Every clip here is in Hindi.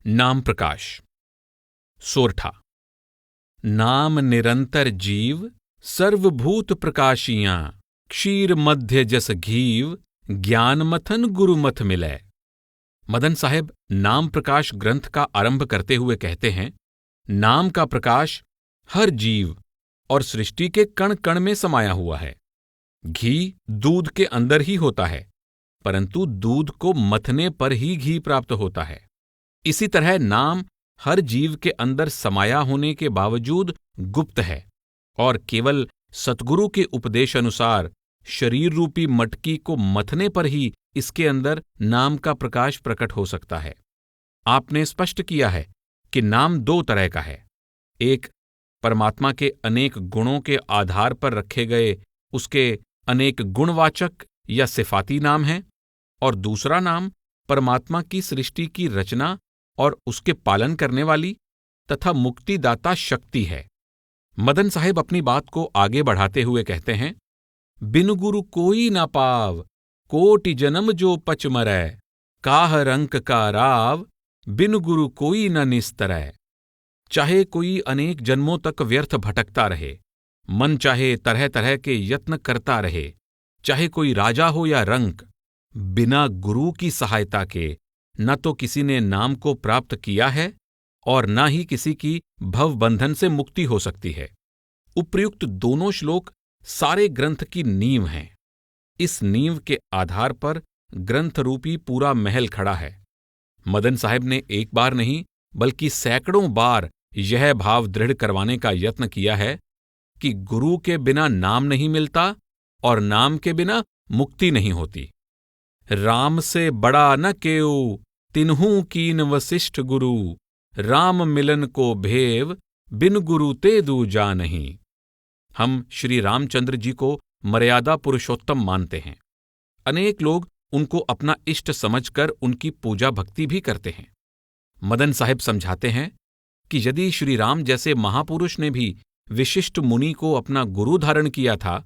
नाम प्रकाश। सोरठा। नाम निरंतर जीव, सर्वभूत प्रकाशियां, क्षीर मध्य जस घीव, ज्ञान मथन गुरु मथ मिलै। मदन साहेब नाम प्रकाश ग्रंथ का आरंभ करते हुए कहते हैं, नाम का प्रकाश हर जीव और सृष्टि के कण कण में समाया हुआ है। घी दूध के अंदर ही होता है, परंतु दूध को मथने पर ही घी प्राप्त होता है। इसी तरह नाम हर जीव के अंदर समाया होने के बावजूद गुप्त है और केवल सतगुरु के उपदेश अनुसार शरीर रूपी मटकी को मथने पर ही इसके अंदर नाम का प्रकाश प्रकट हो सकता है। आपने स्पष्ट किया है कि नाम दो तरह का है। एक परमात्मा के अनेक गुणों के आधार पर रखे गए उसके अनेक गुणवाचक या सिफाती नाम हैं, और दूसरा नाम परमात्मा की सृष्टि की रचना और उसके पालन करने वाली तथा मुक्तिदाता शक्ति है। मदन साहेब अपनी बात को आगे बढ़ाते हुए कहते हैं, बिनु गुरु कोई ना पाव, कोटि जन्म जो पच मरै, काह रंक का राव, बिनु गुरु कोई न निस्तरै। चाहे कोई अनेक जन्मों तक व्यर्थ भटकता रहे, मन चाहे तरह तरह के यत्न करता रहे, चाहे कोई राजा हो या रंक, बिना गुरु की सहायता के न तो किसी ने नाम को प्राप्त किया है और न ही किसी की भवबंधन से मुक्ति हो सकती है। उपर्युक्त दोनों श्लोक सारे ग्रंथ की नींव हैं। इस नींव के आधार पर ग्रंथ रूपी पूरा महल खड़ा है। मदन साहब ने एक बार नहीं बल्कि सैकड़ों बार यह भाव दृढ़ करवाने का यत्न किया है कि गुरु के बिना नाम नहीं मिलता और नाम के बिना मुक्ति नहीं होती। राम से बड़ा न केऊ, तिन्हू कीन वसिष्ठ गुरु, राम मिलन को भेव, बिन गुरु ते दूजा नहीं। हम श्री रामचंद्र जी को मर्यादा पुरुषोत्तम मानते हैं। अनेक लोग उनको अपना इष्ट समझकर उनकी पूजा भक्ति भी करते हैं। मदन साहिब समझाते हैं कि यदि श्री राम जैसे महापुरुष ने भी विशिष्ट मुनि को अपना गुरु धारण किया था,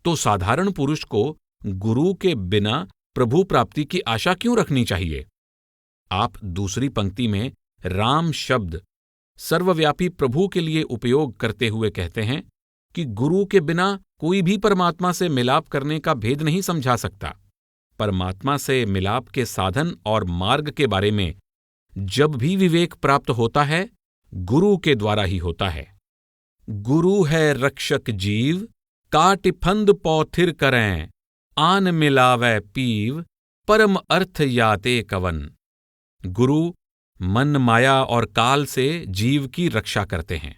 तो साधारण पुरुष को गुरु के बिना प्रभु प्राप्ति की आशा क्यों रखनी चाहिए। आप दूसरी पंक्ति में राम शब्द सर्वव्यापी प्रभु के लिए उपयोग करते हुए कहते हैं कि गुरु के बिना कोई भी परमात्मा से मिलाप करने का भेद नहीं समझा सकता। परमात्मा से मिलाप के साधन और मार्ग के बारे में जब भी विवेक प्राप्त होता है, गुरु के द्वारा ही होता है। गुरु है रक्षक जीव, काटि फंद पौथिर करें, आन मिलावै पीव, परम अर्थ याते कवन। गुरु मन माया और काल से जीव की रक्षा करते हैं।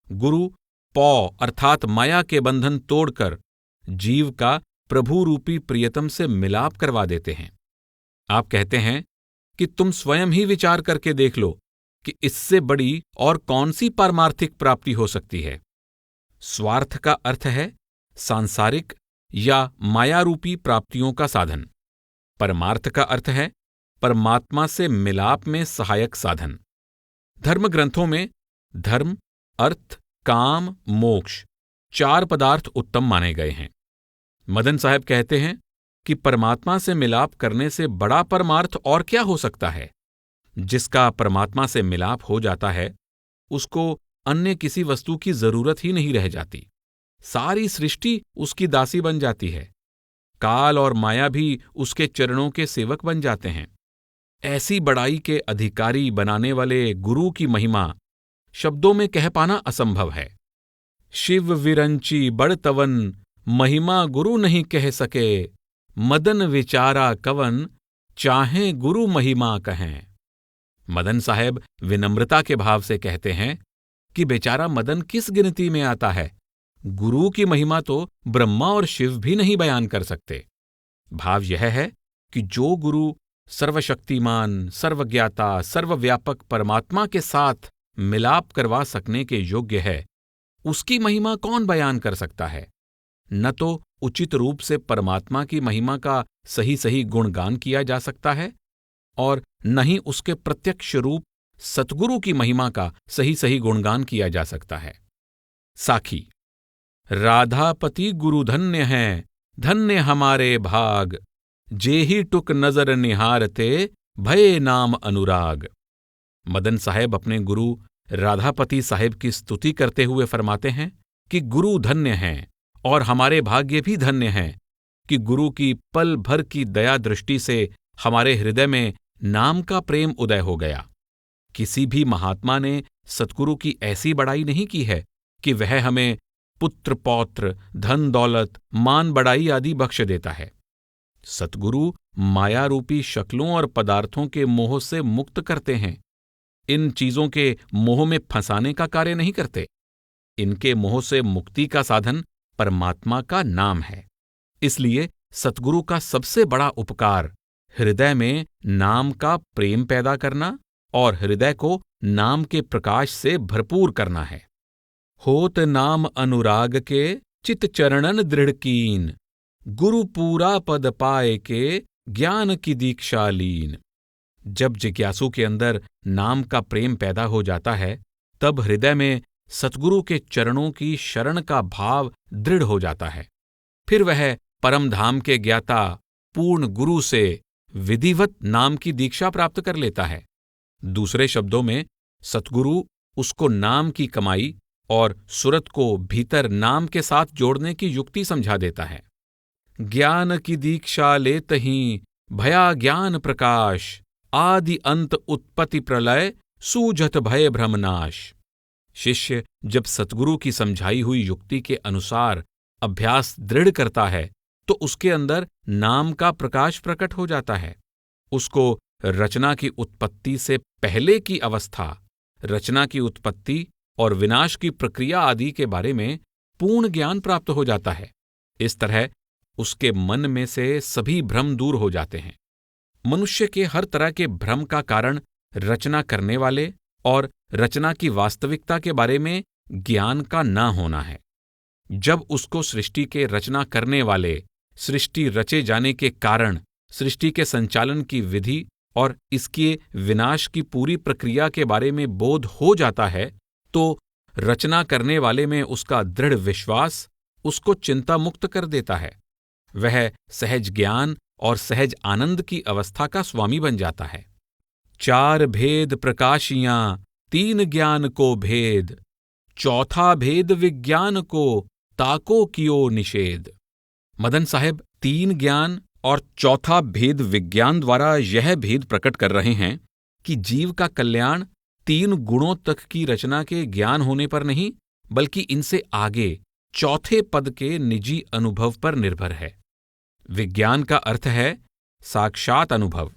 गुरु पौ अर्थात माया के बंधन तोड़कर जीव का प्रभु रूपी प्रियतम से मिलाप करवा देते हैं। आप कहते हैं कि तुम स्वयं ही विचार करके देख लो कि इससे बड़ी और कौन सी पारमार्थिक प्राप्ति हो सकती है। स्वार्थ का अर्थ है सांसारिक या मायारूपी प्राप्तियों का साधन। परमार्थ का अर्थ है परमात्मा से मिलाप में सहायक साधन। धर्म ग्रंथों में धर्म, अर्थ, काम, मोक्ष 4 पदार्थ उत्तम माने गए हैं। मदन साहब कहते हैं कि परमात्मा से मिलाप करने से बड़ा परमार्थ और क्या हो सकता है। जिसका परमात्मा से मिलाप हो जाता है, उसको अन्य किसी वस्तु की जरूरत ही नहीं रह जाती। सारी सृष्टि उसकी दासी बन जाती है। काल और माया भी उसके चरणों के सेवक बन जाते हैं। ऐसी बड़ाई के अधिकारी बनाने वाले गुरु की महिमा शब्दों में कह पाना असंभव है। शिव विरंची बड़तवन, महिमा गुरु नहीं कह सके, मदन विचारा कवन, चाहे गुरु महिमा कहें। मदन साहब विनम्रता के भाव से कहते हैं कि बेचारा मदन किस गिनती में आता है। गुरु की महिमा तो ब्रह्मा और शिव भी नहीं बयान कर सकते। भाव यह है कि जो गुरु सर्वशक्तिमान, सर्वज्ञाता, सर्वव्यापक परमात्मा के साथ मिलाप करवा सकने के योग्य है, उसकी महिमा कौन बयान कर सकता है। न तो उचित रूप से परमात्मा की महिमा का सही सही गुणगान किया जा सकता है और न ही उसके प्रत्यक्ष रूप सतगुरु की महिमा का सही सही गुणगान किया जा सकता है। साखी। राधापति गुरु धन्य हैं, धन्य हमारे भाग, जेहि टुक नजर निहारते, भये नाम अनुराग। मदन साहेब अपने गुरु राधापति साहेब की स्तुति करते हुए फरमाते हैं कि गुरु धन्य हैं और हमारे भाग्य भी धन्य हैं कि गुरु की पल भर की दया दृष्टि से हमारे हृदय में नाम का प्रेम उदय हो गया। किसी भी महात्मा ने सतगुरु की ऐसी बड़ाई नहीं की है कि वह हमें पुत्र पौत्र धन दौलत मान बड़ाई आदि बख्श देता है। सतगुरु माया रूपी शक्लों और पदार्थों के मोह से मुक्त करते हैं। इन चीजों के मोह में फंसाने का कार्य नहीं करते। इनके मोह से मुक्ति का साधन परमात्मा का नाम है। इसलिए सतगुरु का सबसे बड़ा उपकार हृदय में नाम का प्रेम पैदा करना और हृदय को नाम के प्रकाश से भरपूर करना है। होत नाम अनुराग के चित चरणन दृढ़ कीन, गुरु पूरा पद पाए के ज्ञान की दीक्षा लीन। जब जिज्ञासु के अंदर नाम का प्रेम पैदा हो जाता है, तब हृदय में सतगुरु के चरणों की शरण का भाव दृढ़ हो जाता है। फिर वह परम धाम के ज्ञाता पूर्ण गुरु से विधिवत नाम की दीक्षा प्राप्त कर लेता है। दूसरे शब्दों में सतगुरु उसको नाम की कमाई और सुरत को भीतर नाम के साथ जोड़ने की युक्ति समझा देता है। ज्ञान की दीक्षा लेतहि भया ज्ञान प्रकाश, आदि अंत उत्पत्ति प्रलय सूझत भय भ्रमनाश। शिष्य जब सतगुरु की समझाई हुई युक्ति के अनुसार अभ्यास दृढ़ करता है तो उसके अंदर नाम का प्रकाश प्रकट हो जाता है। उसको रचना की उत्पत्ति से पहले की अवस्था, रचना की उत्पत्ति और विनाश की प्रक्रिया आदि के बारे में पूर्ण ज्ञान प्राप्त हो जाता है। इस तरह उसके मन में से सभी भ्रम दूर हो जाते हैं। मनुष्य के हर तरह के भ्रम का कारण रचना करने वाले और रचना की वास्तविकता के बारे में ज्ञान का न होना है। जब उसको सृष्टि के रचना करने वाले, सृष्टि रचे जाने के कारण, सृष्टि के संचालन की विधि और इसके विनाश की पूरी प्रक्रिया के बारे में बोध हो जाता है, तो रचना करने वाले में उसका दृढ़ विश्वास उसको चिंता मुक्त कर देता है। वह सहज ज्ञान और सहज आनंद की अवस्था का स्वामी बन जाता है। चार भेद प्रकाशियां तीन ज्ञान को भेद, चौथा भेद विज्ञान को ताको कियो निषेध। मदन साहेब तीन ज्ञान और चौथा भेद विज्ञान द्वारा यह भेद प्रकट कर रहे हैं कि जीव का कल्याण तीन गुणों तक की रचना के ज्ञान होने पर नहीं, बल्कि इनसे आगे चौथे पद के निजी अनुभव पर निर्भर है। विज्ञान का अर्थ है साक्षात अनुभव।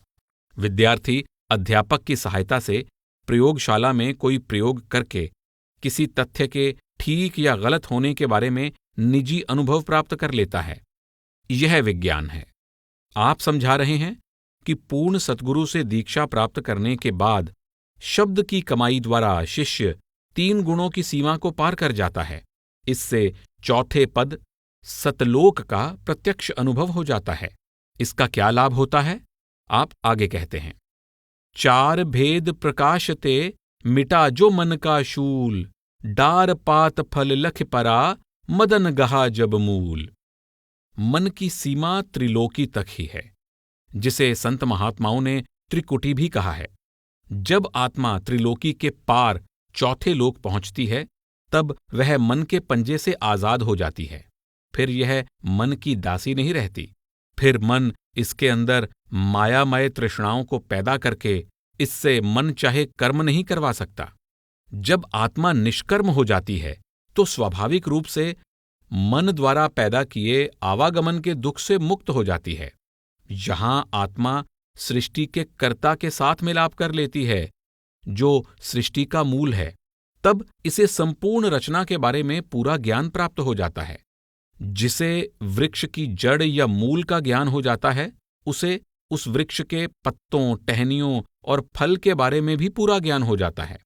विद्यार्थी अध्यापक की सहायता से प्रयोगशाला में कोई प्रयोग करके किसी तथ्य के ठीक या गलत होने के बारे में निजी अनुभव प्राप्त कर लेता है। यह विज्ञान है। आप समझा रहे हैं कि पूर्ण सतगुरु से दीक्षा प्राप्त करने के बाद शब्द की कमाई द्वारा शिष्य तीन गुणों की सीमा को पार कर जाता है। इससे चौथे पद सतलोक का प्रत्यक्ष अनुभव हो जाता है। इसका क्या लाभ होता है? आप आगे कहते हैं, चार भेद प्रकाशते मिटा जो मन का शूल, डार पात फल लख परा मदन गहा जब मूल। मन की सीमा त्रिलोकी तक ही है, जिसे संत महात्माओं ने त्रिकुटी भी कहा है। जब आत्मा त्रिलोकी के पार चौथे लोक पहुंचती है, तब वह मन के पंजे से आजाद हो जाती है। फिर यह मन की दासी नहीं रहती। फिर मन इसके अंदर मायामय तृष्णाओं को पैदा करके इससे मन चाहे कर्म नहीं करवा सकता। जब आत्मा निष्कर्म हो जाती है, तो स्वाभाविक रूप से मन द्वारा पैदा किए आवागमन के दुख से मुक्त हो जाती है। यहां आत्मा सृष्टि के कर्ता के साथ मिलाप कर लेती है, जो सृष्टि का मूल है। तब इसे संपूर्ण रचना के बारे में पूरा ज्ञान प्राप्त हो जाता है। जिसे वृक्ष की जड़ या मूल का ज्ञान हो जाता है, उसे उस वृक्ष के पत्तों, टहनियों और फल के बारे में भी पूरा ज्ञान हो जाता है।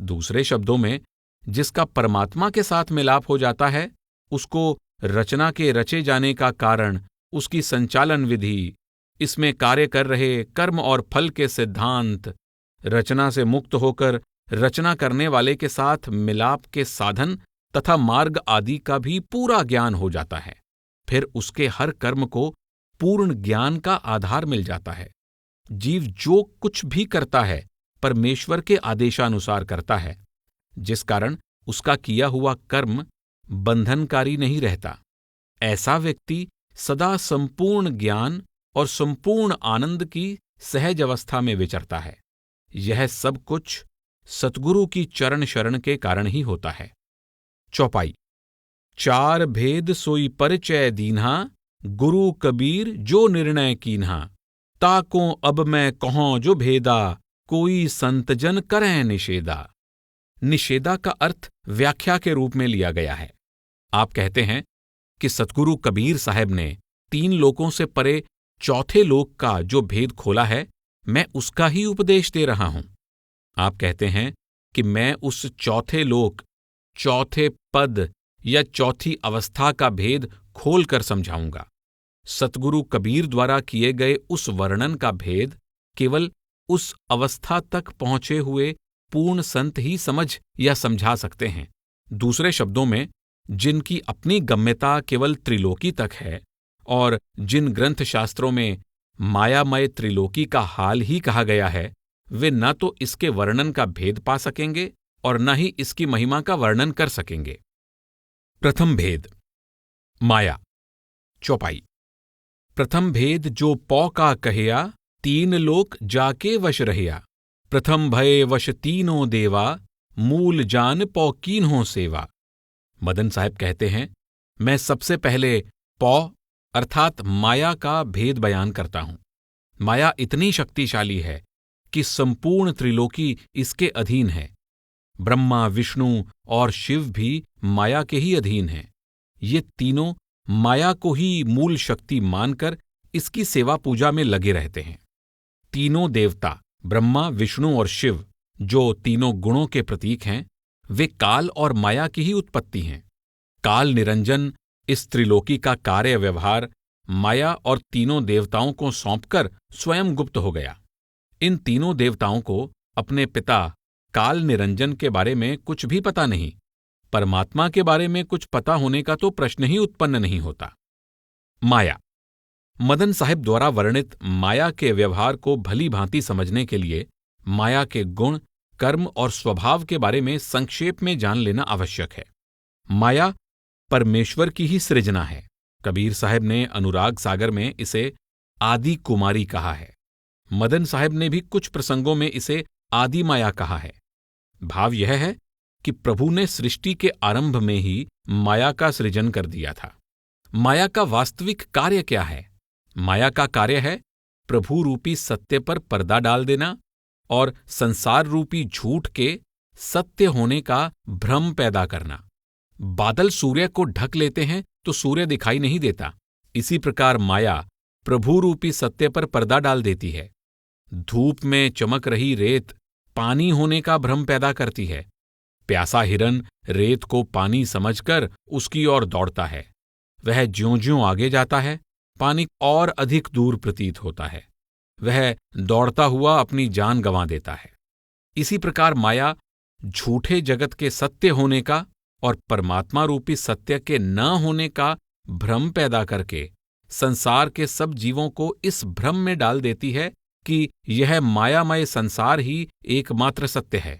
दूसरे शब्दों में, जिसका परमात्मा के साथ मिलाप हो जाता है, उसको रचना के रचे जाने का कारण, उसकी संचालन विधि, इसमें कार्य कर रहे कर्म और फल के सिद्धांत, रचना से मुक्त होकर रचना करने वाले के साथ मिलाप के साधन तथा मार्ग आदि का भी पूरा ज्ञान हो जाता है। फिर उसके हर कर्म को पूर्ण ज्ञान का आधार मिल जाता है। जीव जो कुछ भी करता है, परमेश्वर के आदेशानुसार करता है, जिस कारण उसका किया हुआ कर्म बंधनकारी नहीं रहता, ऐसा व्यक्ति सदा संपूर्ण ज्ञान और संपूर्ण आनंद की सहज अवस्था में विचरता है। यह सब कुछ सतगुरु की चरण शरण के कारण ही होता है। चौपाई। चार भेद सोई परिचय दीन्हा, गुरु कबीर जो निर्णय कीन्हा, ताको अब मैं कहूं जो भेदा, कोई संतजन करें निषेधा। निषेधा का अर्थ व्याख्या के रूप में लिया गया है। आप कहते हैं कि सतगुरु कबीर साहब ने 3 लोकों से परे चौथे लोक का जो भेद खोला है, मैं उसका ही उपदेश दे रहा हूं। आप कहते हैं कि मैं उस चौथे लोक, चौथे पद या चौथी अवस्था का भेद खोलकर समझाऊंगा। सतगुरु कबीर द्वारा किए गए उस वर्णन का भेद केवल उस अवस्था तक पहुंचे हुए पूर्ण संत ही समझ या समझा सकते हैं। दूसरे शब्दों में, जिनकी अपनी गम्यता केवल त्रिलोकी तक है और जिन ग्रंथ शास्त्रों में मायामय त्रिलोकी का हाल ही कहा गया है, वे न तो इसके वर्णन का भेद पा सकेंगे और न ही इसकी महिमा का वर्णन कर सकेंगे। प्रथम भेद, माया। चौपाई। प्रथम भेद जो पौ का कहया, 3 लोक जाके वश रहया, प्रथम भय वश तीनों देवा, मूल जान पौ कीन्हों सेवा। मदन साहब कहते हैं, मैं सबसे पहले पौ अर्थात माया का भेद बयान करता हूं। माया इतनी शक्तिशाली है कि संपूर्ण त्रिलोकी इसके अधीन है। ब्रह्मा, विष्णु और शिव भी माया के ही अधीन हैं। ये तीनों माया को ही मूल शक्ति मानकर इसकी सेवा पूजा में लगे रहते हैं। तीनों देवता ब्रह्मा, विष्णु और शिव, जो तीनों गुणों के प्रतीक हैं, वे काल और माया की ही उत्पत्ति हैं। काल निरंजन इस त्रिलोकी का कार्य व्यवहार माया और तीनों देवताओं को सौंपकर स्वयं गुप्त हो गया। इन तीनों देवताओं को अपने पिता काल निरंजन के बारे में कुछ भी पता नहीं, परमात्मा के बारे में कुछ पता होने का तो प्रश्न ही उत्पन्न नहीं होता। माया। मदन साहिब द्वारा वर्णित माया के व्यवहार को भली भांति समझने के लिए माया के गुण, कर्म और स्वभाव के बारे में संक्षेप में जान लेना आवश्यक है। माया परमेश्वर की ही सृजना है। कबीर साहब ने अनुराग सागर में इसे आदि कुमारी कहा है। मदन साहब ने भी कुछ प्रसंगों में इसे आदि माया कहा है। भाव यह है कि प्रभु ने सृष्टि के आरंभ में ही माया का सृजन कर दिया था। माया का वास्तविक कार्य क्या है? माया का कार्य है प्रभु रूपी सत्य पर पर्दा डाल देना और संसार रूपी झूठ के सत्य होने का भ्रम पैदा करना। बादल सूर्य को ढक लेते हैं तो सूर्य दिखाई नहीं देता। इसी प्रकार माया प्रभु रूपी सत्य पर पर्दा डाल देती है। धूप में चमक रही रेत पानी होने का भ्रम पैदा करती है। प्यासा हिरन रेत को पानी समझकर उसकी ओर दौड़ता है। वह ज्यों-ज्यों आगे जाता है, पानी और अधिक दूर प्रतीत होता है। वह दौड़ता हुआ अपनी जान गंवा देता है। इसी प्रकार माया झूठे जगत के सत्य होने का और परमात्मा रूपी सत्य के न होने का भ्रम पैदा करके संसार के सब जीवों को इस भ्रम में डाल देती है कि यह मायामय संसार ही एकमात्र सत्य है।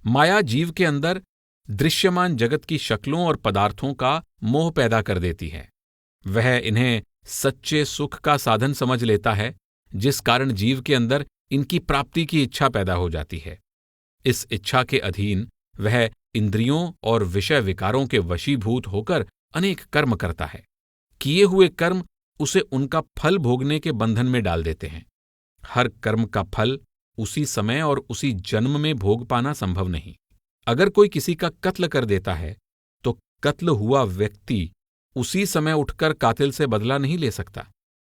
माया जीव के अंदर दृश्यमान जगत की शक्लों और पदार्थों का मोह पैदा कर देती है। वह इन्हें सच्चे सुख का साधन समझ लेता है, जिस कारण जीव के अंदर इनकी प्राप्ति की इच्छा पैदा हो जाती है। इस इच्छा के अधीन वह इंद्रियों और विषय विकारों के वशीभूत होकर अनेक कर्म करता है। किए हुए कर्म उसे उनका फल भोगने के बंधन में डाल देते हैं। हर कर्म का फल उसी समय और उसी जन्म में भोग पाना संभव नहीं। अगर कोई किसी का कत्ल कर देता है तो कत्ल हुआ व्यक्ति उसी समय उठकर कातिल से बदला नहीं ले सकता।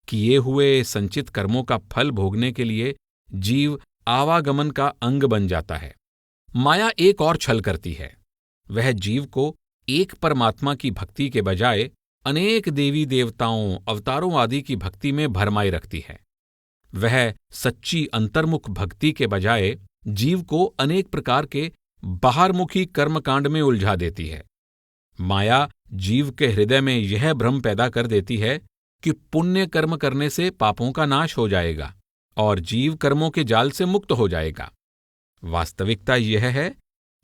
किए हुए संचित कर्मों का फल भोगने के लिए जीव आवागमन का अंग बन जाता है। माया एक और छल करती है। वह जीव को एक परमात्मा की भक्ति के बजाय अनेक देवी देवताओं, अवतारों आदि की भक्ति में भरमाए रखती है। वह सच्ची अंतर्मुख भक्ति के बजाय जीव को अनेक प्रकार के बाहरमुखी कर्मकांड में उलझा देती है। माया जीव के हृदय में यह भ्रम पैदा कर देती है कि पुण्य कर्म करने से पापों का नाश हो जाएगा और जीव कर्मों के जाल से मुक्त हो जाएगा। वास्तविकता यह है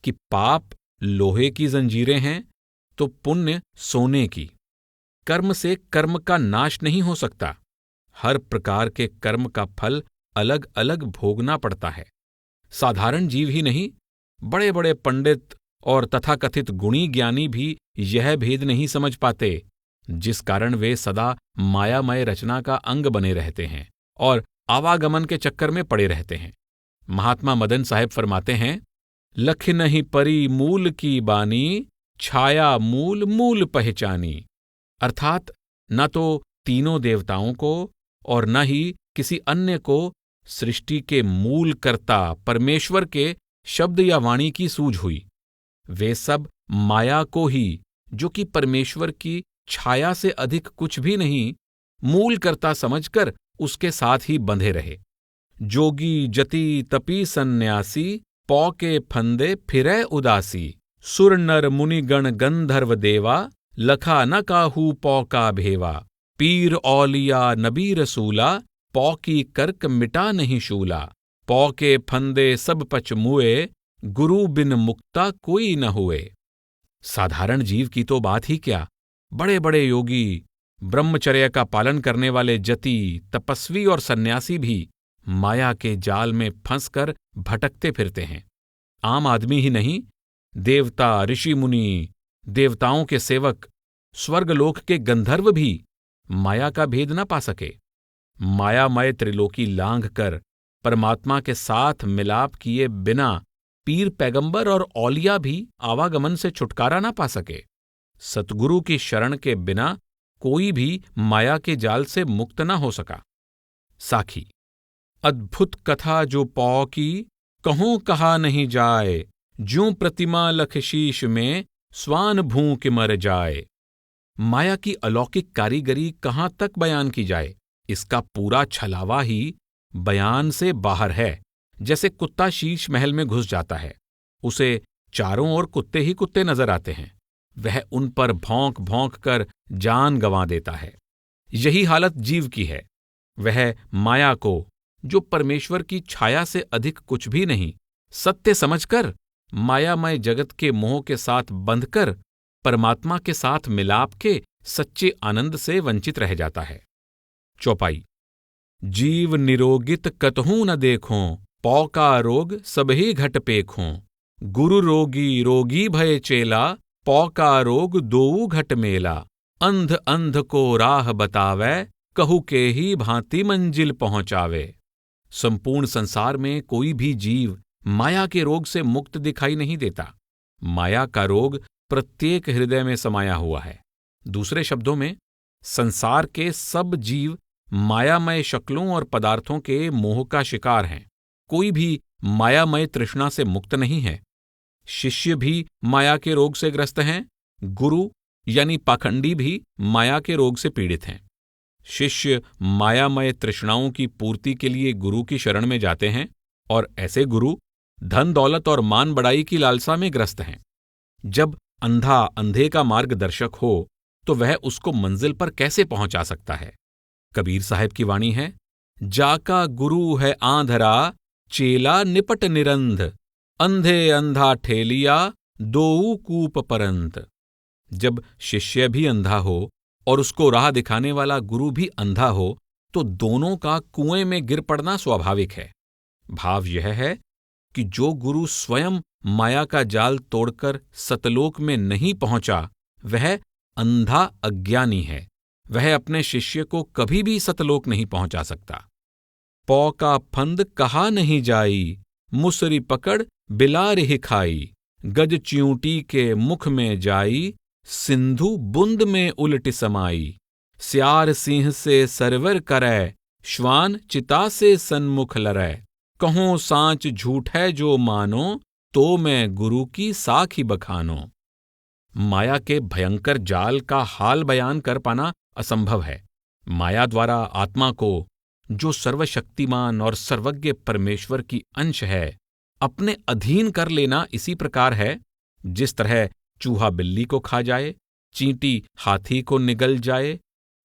कि पाप लोहे की जंजीरें हैं तो पुण्य सोने की। कर्म से कर्म का नाश नहीं हो सकता। हर प्रकार के कर्म का फल अलग अलग भोगना पड़ता है। साधारण जीव ही नहीं, बड़े बड़े पंडित और तथाकथित गुणी ज्ञानी भी यह भेद नहीं समझ पाते, जिस कारण वे सदा मायामय रचना का अंग बने रहते हैं और आवागमन के चक्कर में पड़े रहते हैं। महात्मा मदन साहेब फरमाते हैं, लख नहीं परी मूल की बानी, छाया मूल मूल पहचानी। अर्थात न तो तीनों देवताओं को और न ही किसी अन्य को सृष्टि के मूल कर्ता परमेश्वर के शब्द या वाणी की सूझ हुई। वे सब माया को ही, जो कि परमेश्वर की छाया से अधिक कुछ भी नहीं, मूल कर्ता समझकर उसके साथ ही बंधे रहे। जोगी जति तपी सन्यासी, पौ के फंदे फिरै उदासी। सुर नर मुनिगण गंधर्व देवा, लखा न काहू पौ का भेवा। पीर औलिया नबी रसूला, पौ की कर्क मिटा नहीं शूला। पौ के फंदे सब पच मुए, गुरु बिन मुक्ता कोई न हुए। साधारण जीव की तो बात ही क्या, बड़े बड़े योगी, ब्रह्मचर्य का पालन करने वाले जति, तपस्वी और सन्यासी भी माया के जाल में फंसकर भटकते फिरते हैं। आम आदमी ही नहीं, देवता, ऋषि मुनि, देवताओं के सेवक, स्वर्गलोक के गंधर्व भी माया का भेद न पा सके। मायामय त्रिलोकी लांघ कर परमात्मा के साथ मिलाप किए बिना पीर, पैगंबर और औलिया भी आवागमन से छुटकारा न पा सके। सतगुरु की शरण के बिना कोई भी माया के जाल से मुक्त न हो सका। साखी, अद्भुत कथा जो पौ की, कहूं कहा नहीं जाए। ज्यों प्रतिमा लख शीश में, स्वान भूख मर जाए। माया की अलौकिक कारीगरी कहाँ तक बयान की जाए, इसका पूरा छलावा ही बयान से बाहर है। जैसे कुत्ता शीश महल में घुस जाता है, उसे चारों ओर कुत्ते ही कुत्ते नजर आते हैं, वह उन पर भौंक भौंक कर जान गंवा देता है। यही हालत जीव की है। वह माया को, जो परमेश्वर की छाया से अधिक कुछ भी नहीं, सत्य समझकर मायामय जगत के मोह के साथ बंधकर परमात्मा के साथ मिलाप के सच्चे आनंद से वंचित रह जाता है। चौपाई, जीव निरोगित कतहूं न देखों, पौ का रोग सबही घट पेखों। गुरु रोगी रोगी भय चेला, पौ का रोग दोऊ घट मेला। अंध अंध को राह बतावै, कहू के ही भांति मंजिल पहुंचावे। संपूर्ण संसार में कोई भी जीव माया के रोग से मुक्त दिखाई नहीं देता। माया का रोग प्रत्येक हृदय में समाया हुआ है। दूसरे शब्दों में, संसार के सब जीव मायामय शक्लों और पदार्थों के मोह का शिकार हैं। कोई भी मायामय तृष्णा से मुक्त नहीं है। शिष्य भी माया के रोग से ग्रस्त हैं, गुरु यानी पाखंडी भी माया के रोग से पीड़ित हैं। शिष्य मायामय तृष्णाओं की पूर्ति के लिए गुरु की शरण में जाते हैं और ऐसे गुरु धन दौलत और मान बड़ाई की लालसा में ग्रस्त हैं। जब अंधा अंधे का मार्गदर्शक हो तो वह उसको मंजिल पर कैसे पहुंचा सकता है। कबीर साहब की वाणी है, जाका गुरु है आंधरा, चेला निपट निरंध। अंधे अंधा ठेलिया, दोऊ कूप परंत। जब शिष्य भी अंधा हो और उसको राह दिखाने वाला गुरु भी अंधा हो तो दोनों का कुएं में गिर पड़ना स्वाभाविक है। भाव यह है कि जो गुरु स्वयं माया का जाल तोड़कर सतलोक में नहीं पहुंचा, वह अंधा अज्ञानी है। वह अपने शिष्य को कभी भी सतलोक नहीं पहुंचा सकता। पौ का फंद कहा नहीं जाई, मुसरी पकड़ बिलारिह खाई। गज च्यूंटी के मुख में जाई, सिंधु बुंद में उलट समाई। स्यार सिंह से सरवर करै, श्वान चिता से सन्मुख लरै। कहूं सांच झूठ है जो मानो, तो मैं गुरु की साखी बखानो। माया के भयंकर जाल का हाल बयान कर पाना असंभव है। माया द्वारा आत्मा को, जो सर्वशक्तिमान और सर्वज्ञ परमेश्वर की अंश है, अपने अधीन कर लेना इसी प्रकार है जिस तरह चूहा बिल्ली को खा जाए, चींटी हाथी को निगल जाए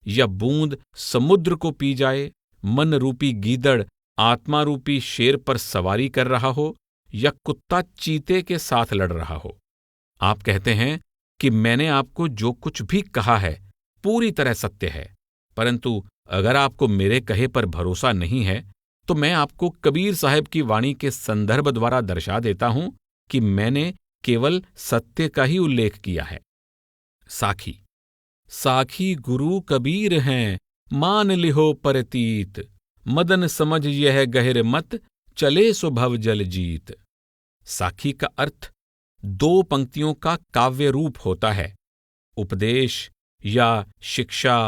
या बूंद समुद्र को पी जाए, मन रूपी गीदड़ आत्मा रूपी शेर पर सवारी कर रहा हो या कुत्ता चीते के साथ लड़ रहा हो। आप कहते हैं कि मैंने आपको जो कुछ भी कहा है पूरी तरह सत्य है, परंतु अगर आपको मेरे कहे पर भरोसा नहीं है तो मैं आपको कबीर साहब की वाणी के संदर्भ द्वारा दर्शा देता हूं कि मैंने केवल सत्य का ही उल्लेख किया है। साखी। साखी गुरु कबीर हैं, मान लिहो परतीत, मदन समझ यह गहिर मत, चले सो भव जल जीत। साखी का अर्थ दो पंक्तियों का काव्य रूप होता है। उपदेश या शिक्षा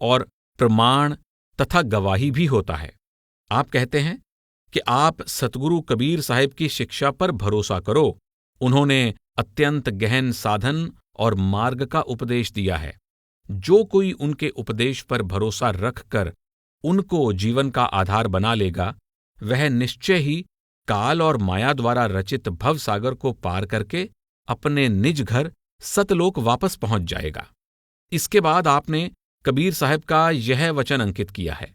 और प्रमाण तथा गवाही भी होता है। आप कहते हैं कि आप सतगुरु कबीर साहिब की शिक्षा पर भरोसा करो। उन्होंने अत्यंत गहन साधन और मार्ग का उपदेश दिया है। जो कोई उनके उपदेश पर भरोसा रखकर उनको जीवन का आधार बना लेगा, वह निश्चय ही काल और माया द्वारा रचित भवसागर को पार करके अपने निज घर सतलोक वापस पहुंच जाएगा। इसके बाद आपने कबीर साहब का यह वचन अंकित किया है।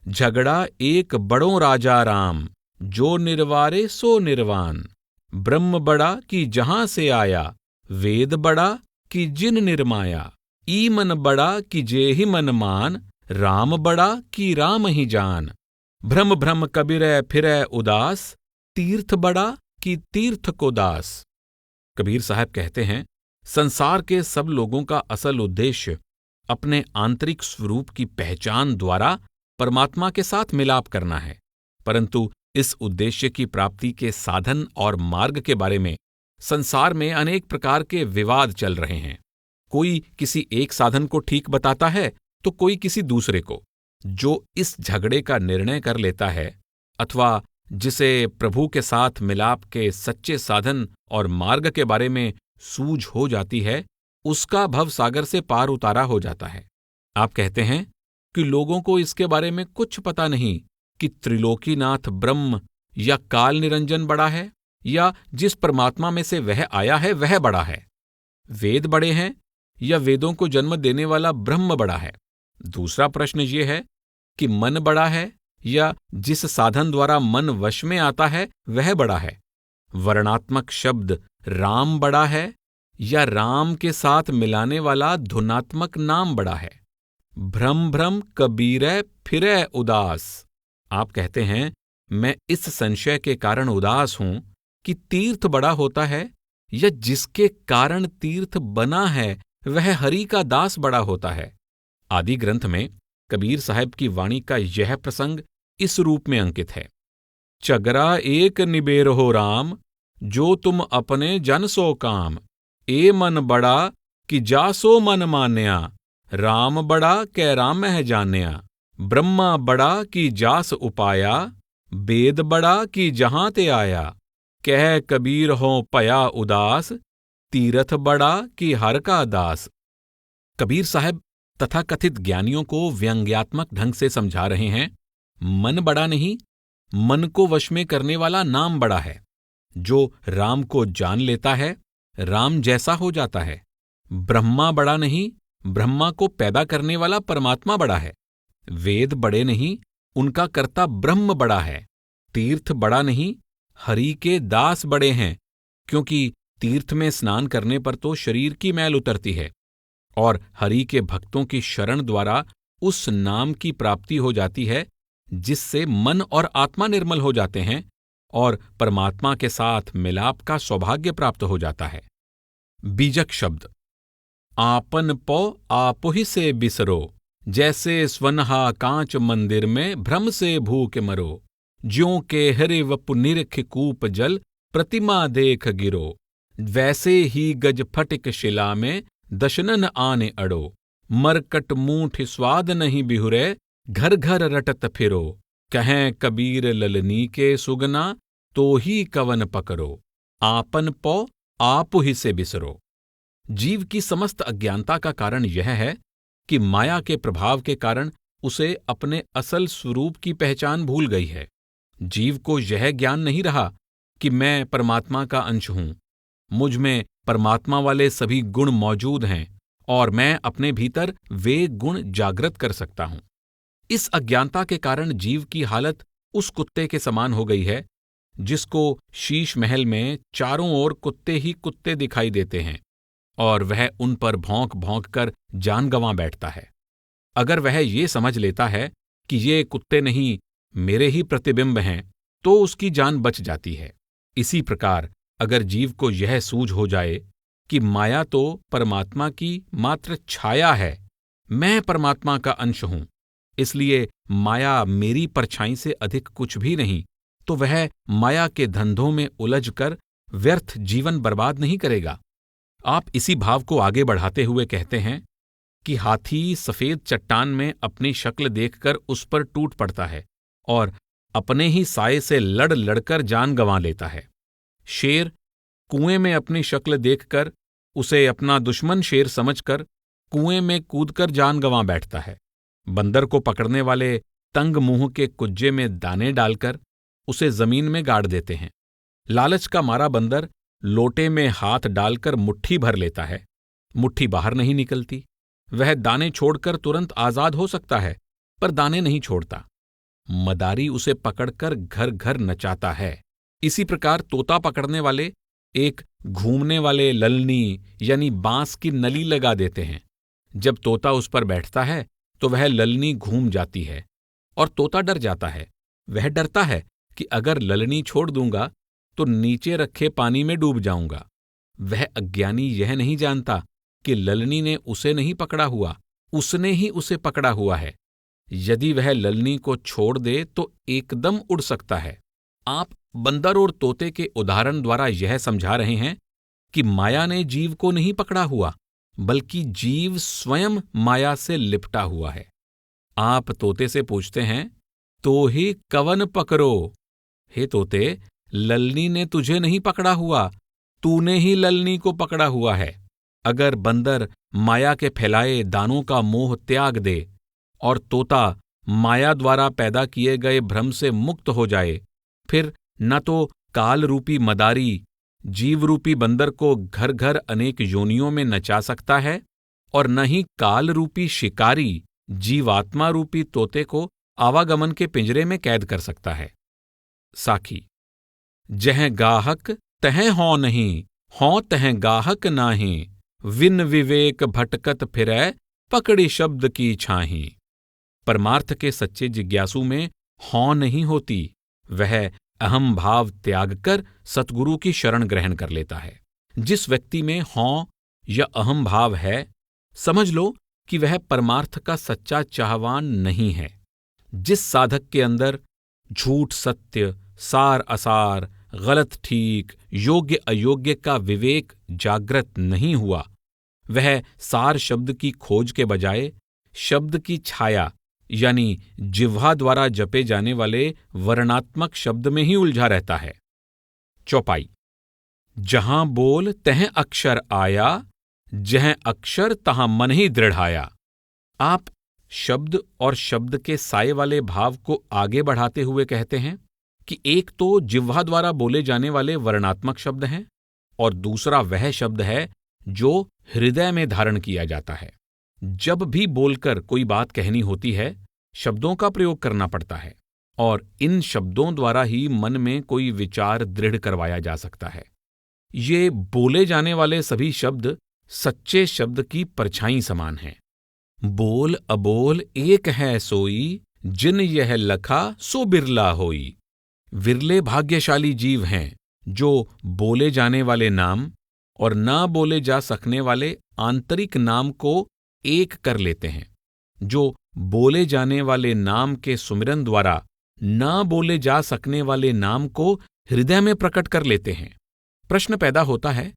झगड़ा एक बड़ों राजा राम, जो निर्वारे सो निर्वाण। ब्रह्म बड़ा कि जहां से आया, वेद बड़ा कि जिन निर्माया। ई मन बड़ा कि जे ही मन मान, राम बड़ा कि राम ही जान। भ्रम भ्रम कबीरै फिरै उदास, तीर्थ बड़ा कि तीर्थ को दास। कबीर साहब कहते हैं, संसार के सब लोगों का असल उद्देश्य अपने आंतरिक स्वरूप की पहचान द्वारा परमात्मा के साथ मिलाप करना है, परंतु इस उद्देश्य की प्राप्ति के साधन और मार्ग के बारे में संसार में अनेक प्रकार के विवाद चल रहे हैं। कोई किसी एक साधन को ठीक बताता है तो कोई किसी दूसरे को। जो इस झगड़े का निर्णय कर लेता है अथवा जिसे प्रभु के साथ मिलाप के सच्चे साधन और मार्ग के बारे में सूझ हो जाती है, उसका भवसागर से पार उतारा हो जाता है। आप कहते हैं कि लोगों को इसके बारे में कुछ पता नहीं कि त्रिलोकीनाथ ब्रह्म या काल निरंजन बड़ा है या जिस परमात्मा में से वह आया है वह बड़ा है। वेद बड़े हैं या वेदों को जन्म देने वाला ब्रह्म बड़ा है। दूसरा प्रश्न ये है कि मन बड़ा है या जिस साधन द्वारा मन वश में आता है वह बड़ा है। वर्णात्मक शब्द राम बड़ा है या राम के साथ मिलाने वाला धुनात्मक नाम बड़ा है। भ्रम भ्रम कबीरै फिरै उदास। आप कहते हैं, मैं इस संशय के कारण उदास हूं कि तीर्थ बड़ा होता है या जिसके कारण तीर्थ बना है वह हरि का दास बड़ा होता है। आदि ग्रंथ में कबीर साहब की वाणी का यह प्रसंग इस रूप में अंकित है। चगरा एक निबेर हो राम, जो तुम अपने जन सो काम। ए मन बड़ा कि जासो मन मान्या, राम बड़ा कै राम है जान्या। ब्रह्मा बड़ा कि जास उपाया, वेद बड़ा कि जहां ते आया। कह कबीर हो पया उदास, तीरथ बड़ा कि हर का दास। कबीर साहब तथाकथित ज्ञानियों को व्यंग्यात्मक ढंग से समझा रहे हैं। मन बड़ा नहीं, मन को वश में करने वाला नाम बड़ा है। जो राम को जान लेता है, राम जैसा हो जाता है। ब्रह्मा बड़ा नहीं, ब्रह्मा को पैदा करने वाला परमात्मा बड़ा है। वेद बड़े नहीं, उनका कर्ता ब्रह्म बड़ा है। तीर्थ बड़ा नहीं, हरि के दास बड़े हैं, क्योंकि तीर्थ में स्नान करने पर तो शरीर की मैल उतरती है और हरि के भक्तों की शरण द्वारा उस नाम की प्राप्ति हो जाती है जिससे मन और आत्मा निर्मल हो जाते हैं और परमात्मा के साथ मिलाप का सौभाग्य प्राप्त हो जाता है। बीजक शब्द। आपन पौ आपुहि से बिसरो, जैसे स्वनहा कांच मंदिर में भ्रम से भूख मरो। ज्यों के हरे वपु निरख कूप जल, प्रतिमा देख गिरो। वैसे ही गज फटिक शिला में दशनन आने अड़ो। मरकट मूठ स्वाद नहीं बिहुरे, घर घर रटत फिरो। कहें कबीर ललनी के सुगना, तो ही कवन पकरो। आपन पौ आपुहि से बिसरो। जीव की समस्त अज्ञानता का कारण यह है कि माया के प्रभाव के कारण उसे अपने असल स्वरूप की पहचान भूल गई है। जीव को यह ज्ञान नहीं रहा कि मैं परमात्मा का अंश हूं, मुझ में परमात्मा वाले सभी गुण मौजूद हैं और मैं अपने भीतर वे गुण जागृत कर सकता हूं। इस अज्ञानता के कारण जीव की हालत उस कुत्ते के समान हो गई है जिसको शीश महल में चारों ओर कुत्ते ही कुत्ते दिखाई देते हैं और वह उन पर भौंक भौंक कर जान गंवा बैठता है। अगर वह ये समझ लेता है कि ये कुत्ते नहीं, मेरे ही प्रतिबिंब हैं, तो उसकी जान बच जाती है। इसी प्रकार अगर जीव को यह सूझ हो जाए कि माया तो परमात्मा की मात्र छाया है, मैं परमात्मा का अंश हूं, इसलिए माया मेरी परछाई से अधिक कुछ भी नहीं, तो वह माया के धंधों में उलझकर व्यर्थ जीवन बर्बाद नहीं करेगा। आप इसी भाव को आगे बढ़ाते हुए कहते हैं कि हाथी सफेद चट्टान में अपनी शक्ल देखकर उस पर टूट पड़ता है और अपने ही साये से लड़ लड़कर जान गंवा लेता है। शेर कुएं में अपनी शक्ल देखकर उसे अपना दुश्मन शेर समझकर कुएं में कूदकर जान गंवा बैठता है। बंदर को पकड़ने वाले तंग मुंह के कुज्जे में दाने डालकर उसे जमीन में गाड़ देते हैं। लालच का मारा बंदर लोटे में हाथ डालकर मुट्ठी भर लेता है, मुट्ठी बाहर नहीं निकलती। वह दाने छोड़कर तुरंत आजाद हो सकता है, पर दाने नहीं छोड़ता। मदारी उसे पकड़कर घर घर नचाता है। इसी प्रकार तोता पकड़ने वाले एक घूमने वाले ललनी यानी बांस की नली लगा देते हैं। जब तोता उस पर बैठता है तो वह ललनी घूम जाती है और तोता डर जाता है। वह डरता है कि अगर ललनी छोड़ दूंगा तो नीचे रखे पानी में डूब जाऊंगा। वह अज्ञानी यह नहीं जानता कि ललनी ने उसे नहीं पकड़ा हुआ, उसने ही उसे पकड़ा हुआ है। यदि वह ललनी को छोड़ दे तो एकदम उड़ सकता है। आप बंदर और तोते के उदाहरण द्वारा यह समझा रहे हैं कि माया ने जीव को नहीं पकड़ा हुआ, बल्कि जीव स्वयं माया से लिपटा हुआ है। आप तोते से पूछते हैं, तो ही कवन पकड़ो। हे तोते, ललनी ने तुझे नहीं पकड़ा हुआ, तूने ही ललनी को पकड़ा हुआ है। अगर बंदर माया के फैलाए दानों का मोह त्याग दे और तोता माया द्वारा पैदा किए गए भ्रम से मुक्त हो जाए, फिर न तो काल रूपी मदारी जीव रूपी बंदर को घर घर अनेक योनियों में नचा सकता है और न ही काल रूपी शिकारी जीवात्मा रूपी तोते को आवागमन के पिंजरे में कैद कर सकता है। साखी जह गाहक तह हों नहीं, हों तह गाहक नाही, विन विवेक भटकत फिरै, पकड़ी शब्द की छाही। परमार्थ के सच्चे जिज्ञासु में हों नहीं होती, वह अहम भाव त्याग कर सतगुरु की शरण ग्रहण कर लेता है। जिस व्यक्ति में हों या अहम भाव है, समझ लो कि वह परमार्थ का सच्चा चाहवान नहीं है। जिस साधक के अंदर झूठ सत्य, सार असार, गलत ठीक, योग्य अयोग्य का विवेक जागृत नहीं हुआ, वह सार शब्द की खोज के बजाय शब्द की छाया यानी जिह्वा द्वारा जपे जाने वाले वर्णात्मक शब्द में ही उलझा रहता है। चौपाई जहां बोल तह अक्षर आया, जह अक्षर तहां मन ही दृढ़ाया। आप शब्द और शब्द के साये वाले भाव को आगे बढ़ाते हुए कहते हैं कि एक तो जिह्वा द्वारा बोले जाने वाले वर्णात्मक शब्द हैं और दूसरा वह शब्द है जो हृदय में धारण किया जाता है। जब भी बोलकर कोई बात कहनी होती है, शब्दों का प्रयोग करना पड़ता है और इन शब्दों द्वारा ही मन में कोई विचार दृढ़ करवाया जा सकता है। ये बोले जाने वाले सभी शब्द सच्चे शब्द की परछाई समान हैं। बोल अबोल एक है सोई, जिन यह लखा सो बिरला होई। विरले भाग्यशाली जीव हैं जो बोले जाने वाले नाम और ना बोले जा सकने वाले आंतरिक नाम को एक कर लेते हैं, जो बोले जाने वाले नाम के सुमिरन द्वारा ना बोले जा सकने वाले नाम को हृदय में प्रकट कर लेते हैं। प्रश्न पैदा होता है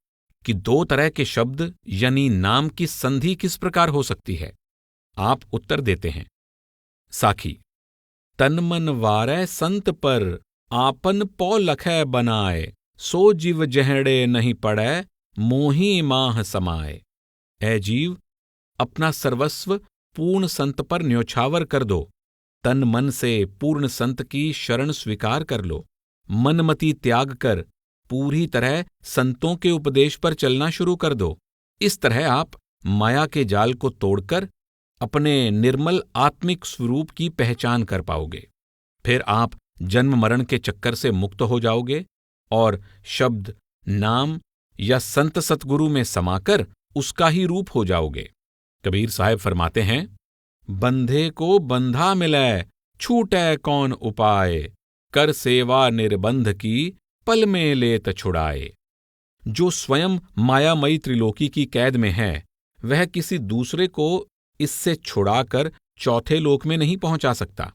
कि दो तरह के शब्द यानी नाम की संधि किस प्रकार हो सकती है। आप उत्तर देते हैं। साखी तन मन वारै संत पर, आपन पौ लखै बनाए, सो जीव जहड़े नहीं पड़ै, मोही माह समाए। ऐ जीव, अपना सर्वस्व पूर्ण संत पर न्योछावर कर दो। तन मन से पूर्ण संत की शरण स्वीकार कर लो। मनमति त्याग कर पूरी तरह संतों के उपदेश पर चलना शुरू कर दो। इस तरह आप माया के जाल को तोड़कर अपने निर्मल आत्मिक स्वरूप की पहचान कर पाओगे। फिर आप जन्म मरण के चक्कर से मुक्त हो जाओगे और शब्द, नाम या संत सतगुरु में समाकर उसका ही रूप हो जाओगे। कबीर साहब फरमाते हैं, बंधे को बंधा मिलै, छूटै कौन उपाय, कर सेवा निर्बंध की, पल में लेत छुड़ाए। जो स्वयं मायामयी त्रिलोकी की कैद में है, वह किसी दूसरे को इससे छुड़ाकर चौथे लोक में नहीं पहुंचा सकता।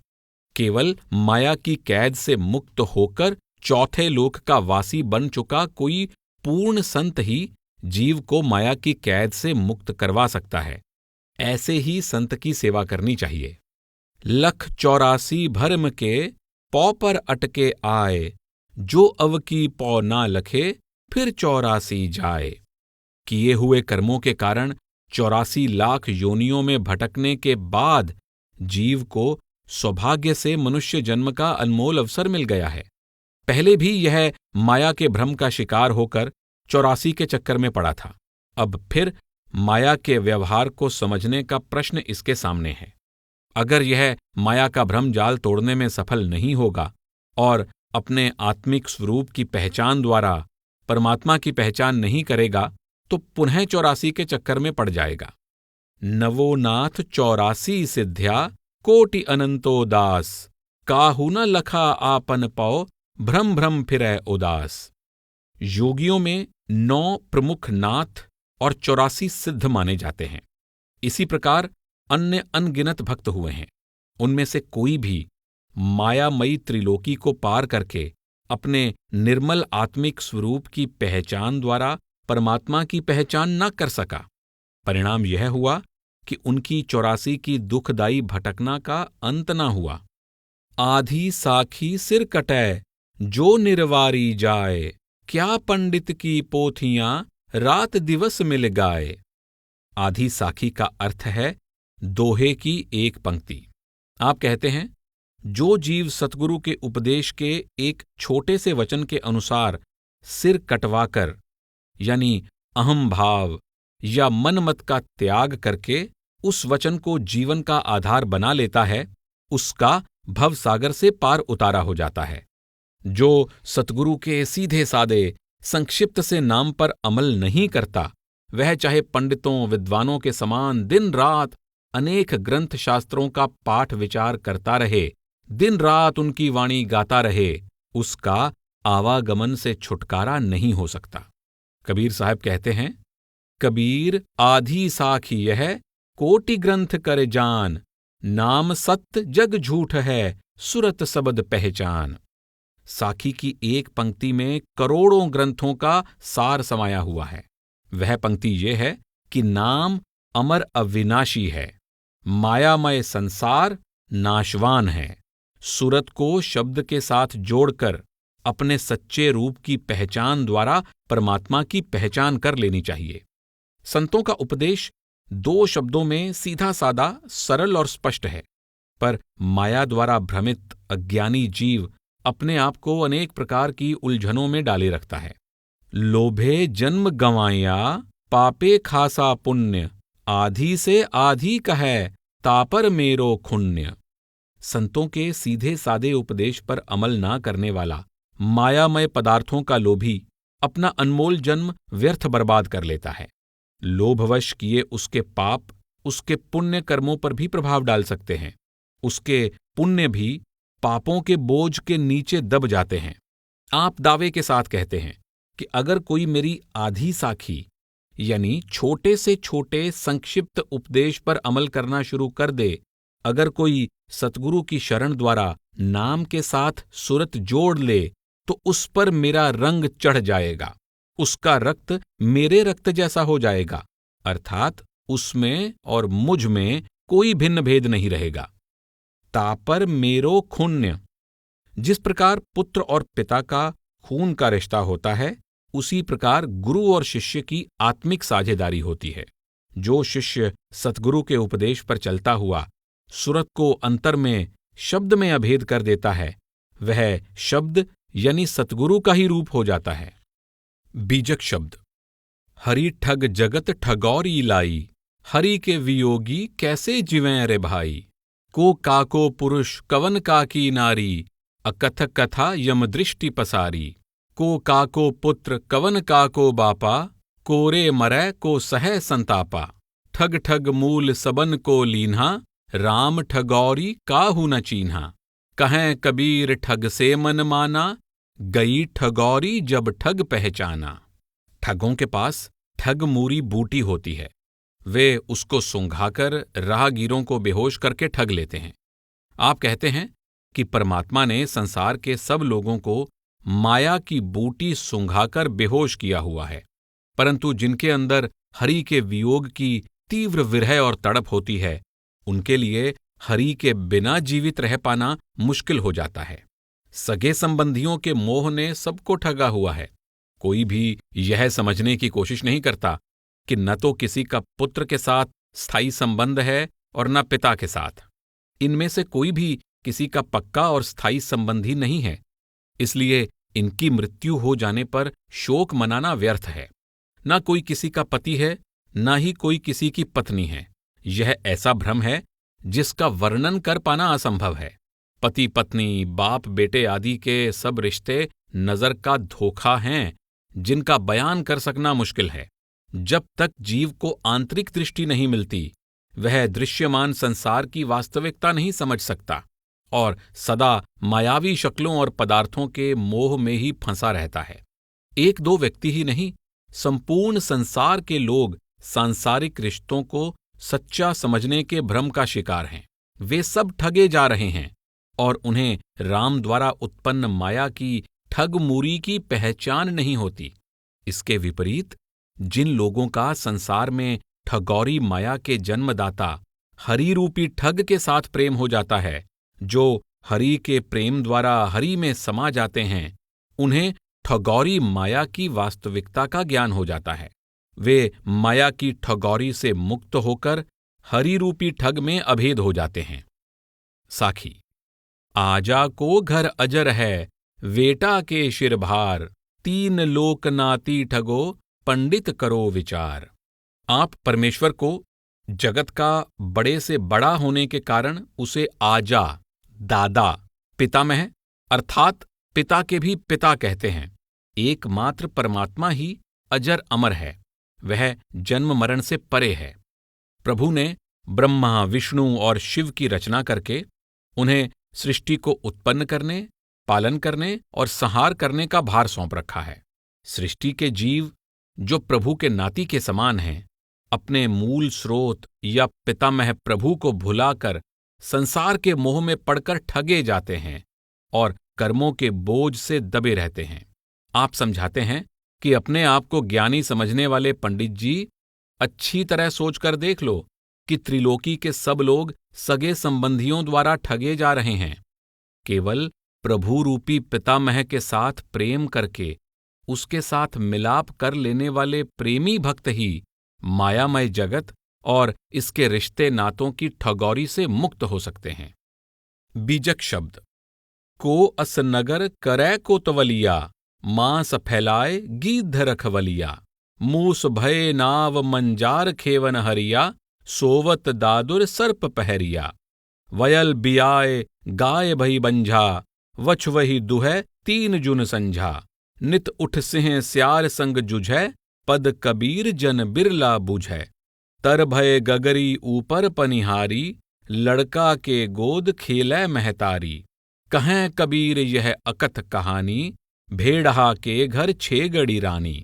केवल माया की कैद से मुक्त होकर चौथे लोक का वासी बन चुका कोई पूर्ण संत ही जीव को माया की कैद से मुक्त करवा सकता है। ऐसे ही संत की सेवा करनी चाहिए। लख 84 भरम के, पौ पर अटके आए, जो अव की पौ ना लखे, फिर 84 जाए। किए हुए कर्मों के कारण 84 लाख योनियों में भटकने के बाद जीव को सौभाग्य से मनुष्य जन्म का अनमोल अवसर मिल गया है। पहले भी यह माया के भ्रम का शिकार होकर 84 के चक्कर में पड़ा था। अब फिर माया के व्यवहार को समझने का प्रश्न इसके सामने है। अगर यह माया का भ्रम जाल तोड़ने में सफल नहीं होगा और अपने आत्मिक स्वरूप की पहचान द्वारा परमात्मा की पहचान नहीं करेगा, तो पुनः 84 के चक्कर में पड़ जाएगा। नवोनाथ 84 सिद्ध्या, कोटि अनंतो दास, काहू न लखा आपन पौ, भ्रम भ्रम फिरै उदास। योगियों में 9 प्रमुख नाथ और 84 सिद्ध माने जाते हैं। इसी प्रकार अन्य अनगिनत भक्त हुए हैं। उनमें से कोई भी मायामयी त्रिलोकी को पार करके अपने निर्मल आत्मिक स्वरूप की पहचान द्वारा परमात्मा की पहचान न कर सका। परिणाम यह हुआ कि उनकी 84 की दुखदायी भटकना का अंत न हुआ। आधी साखी सिर कटै, जो निर्वारी जाए, क्या पंडित की पोथियां, रात दिवस मिल गाए। आधी साखी का अर्थ है दोहे की एक पंक्ति। आप कहते हैं, जो जीव सतगुरु के उपदेश के एक छोटे से वचन के अनुसार सिर कटवाकर, यानी अहम भाव या मनमत का त्याग करके उस वचन को जीवन का आधार बना लेता है, उसका भवसागर से पार उतारा हो जाता है। जो सतगुरु के सीधे सादे संक्षिप्त से नाम पर अमल नहीं करता, वह चाहे पंडितों विद्वानों के समान दिन रात अनेक ग्रंथ शास्त्रों का पाठ विचार करता रहे, दिन रात उनकी वाणी गाता रहे, उसका आवागमन से छुटकारा नहीं हो सकता। कबीर साहब कहते हैं, कबीर आधी साखी यह, कोटि ग्रंथ कर जान, नाम सत्य जग झूठ है, सुरत सबद पहचान। साखी की एक पंक्ति में करोड़ों ग्रंथों का सार समाया हुआ है। वह पंक्ति ये है कि नाम अमर अविनाशी है, मायामय संसार नाशवान है। सुरत को शब्द के साथ जोड़कर अपने सच्चे रूप की पहचान द्वारा परमात्मा की पहचान कर लेनी चाहिए। संतों का उपदेश 2 शब्दों में सीधा सादा, सरल और स्पष्ट है, पर माया द्वारा भ्रमित अज्ञानी जीव अपने आप को अनेक प्रकार की उलझनों में डाले रखता है। लोभे जन्म गंवाया, पापे खासा पुण्य, आधी से आधी कहे, तापर मेरो खुण्य। संतों के सीधे सादे उपदेश पर अमल ना करने वाला मायामय पदार्थों का लोभी अपना अनमोल जन्म व्यर्थ बर्बाद कर लेता है। लोभवश किए उसके पाप उसके पुण्य कर्मों पर भी प्रभाव डाल सकते हैं। उसके पुण्य भी पापों के बोझ के नीचे दब जाते हैं। आप दावे के साथ कहते हैं कि अगर कोई मेरी आधी साखी यानी छोटे से छोटे संक्षिप्त उपदेश पर अमल करना शुरू कर दे, अगर कोई सतगुरु की शरण द्वारा नाम के साथ सुरत जोड़ ले, तो उस पर मेरा रंग चढ़ जाएगा, उसका रक्त मेरे रक्त जैसा हो जाएगा, अर्थात उसमें और मुझ में कोई भिन्न भेद नहीं रहेगा। तापर मेरो खुण्य। जिस प्रकार पुत्र और पिता का खून का रिश्ता होता है, उसी प्रकार गुरु और शिष्य की आत्मिक साझेदारी होती है। जो शिष्य सतगुरु के उपदेश पर चलता हुआ सुरत को अंतर में शब्द में अभेद कर देता है, वह शब्द यानी सतगुरु का ही रूप हो जाता है। बीजक शब्द। हरि ठग जगत ठगौरी लाई, हरि के वियोगी कैसे जिवें रे भाई। को काको पुरुष कवन काकी नारी, अकथ कथा यम दृष्टि पसारी। को काको पुत्र कवन काको बापा, कोरे मरै को सहै संतापा। ठग ठग मूल सबन को लीन्हा, राम ठगौरी काहू न चीन्हा। कहें कबीर ठग से मन माना, गई ठगौरी जब ठग पहचाना। ठगों के पास ठग मूरी बूटी होती है, वे उसको सूंघाकर राहगीरों को बेहोश करके ठग लेते हैं। आप कहते हैं कि परमात्मा ने संसार के सब लोगों को माया की बूटी सूंघाकर बेहोश किया हुआ है, परंतु जिनके अंदर हरि के वियोग की तीव्र विरह और तड़प होती है, उनके लिए हरि के बिना जीवित रह पाना मुश्किल हो जाता है। सगे संबंधियों के मोह ने सबको ठगा हुआ है। कोई भी यह समझने की कोशिश नहीं करता कि न तो किसी का पुत्र के साथ स्थायी संबंध है और न पिता के साथ। इनमें से कोई भी किसी का पक्का और स्थायी संबंधी नहीं है, इसलिए इनकी मृत्यु हो जाने पर शोक मनाना व्यर्थ है। न कोई किसी का पति है, न ही कोई किसी की पत्नी है। यह ऐसा भ्रम है जिसका वर्णन कर पाना असंभव है। पति पत्नी, बाप बेटे आदि के सब रिश्ते नजर का धोखा हैं, जिनका बयान कर सकना मुश्किल है। जब तक जीव को आंतरिक दृष्टि नहीं मिलती, वह दृश्यमान संसार की वास्तविकता नहीं समझ सकता और सदा मायावी शक्लों और पदार्थों के मोह में ही फंसा रहता है। एक दो व्यक्ति ही नहीं, संपूर्ण संसार के लोग सांसारिक रिश्तों को सच्चा समझने के भ्रम का शिकार हैं। वे सब ठगे जा रहे हैं और उन्हें राम द्वारा उत्पन्न माया की ठगमूरी की पहचान नहीं होती। इसके विपरीत जिन लोगों का संसार में ठगौरी माया के जन्मदाता हरि रूपी ठग के साथ प्रेम हो जाता है, जो हरि के प्रेम द्वारा हरि में समा जाते हैं, उन्हें ठगौरी माया की वास्तविकता का ज्ञान हो जाता है। वे माया की ठगौरी से मुक्त होकर हरि रूपी ठग में अभेद हो जाते हैं। साखी। आजा को घर अजर है, वेटा के शिर भार। तीन लोक नाती ठगो, पंडित करो विचार। आप परमेश्वर को जगत का बड़े से बड़ा होने के कारण उसे आजा, दादा, पितामह अर्थात पिता के भी पिता कहते हैं। एकमात्र परमात्मा ही अजर अमर है, वह जन्म मरण से परे है। प्रभु ने ब्रह्मा, विष्णु और शिव की रचना करके उन्हें सृष्टि को उत्पन्न करने, पालन करने और संहार करने का भार सौंप रखा है। सृष्टि के जीव जो प्रभु के नाती के समान हैं, अपने मूल स्रोत या पितामह प्रभु को भुलाकर संसार के मोह में पड़कर ठगे जाते हैं और कर्मों के बोझ से दबे रहते हैं। आप समझाते हैं कि अपने आप को ज्ञानी समझने वाले पंडित जी, अच्छी तरह सोचकर देख लो कि त्रिलोकी के सब लोग सगे संबंधियों द्वारा ठगे जा रहे हैं। केवल प्रभु रूपी पितामह के साथ प्रेम करके उसके साथ मिलाप कर लेने वाले प्रेमी भक्त ही मायामय जगत और इसके रिश्ते नातों की ठगौरी से मुक्त हो सकते हैं। बीजक शब्द। को अस नगर करै कोतवलिया, मांस फैलाए गीध रखवलिया। मूस भय नाव मंजार खेवन हरिया, सोवत दादुर सर्प पहरिया। वयल बियाए गाय भई बंझा, वछ वही दुहै तीन जुन संझा। नित उठ सिंह स्यार संग जुझै, पद कबीर जन बिरला बुझै। तर भय गगरी ऊपर पनिहारी, लड़का के गोद खेलै महतारी। कहें कबीर यह अकथ कहानी, भेड़हा के घर छेगड़ी रानी।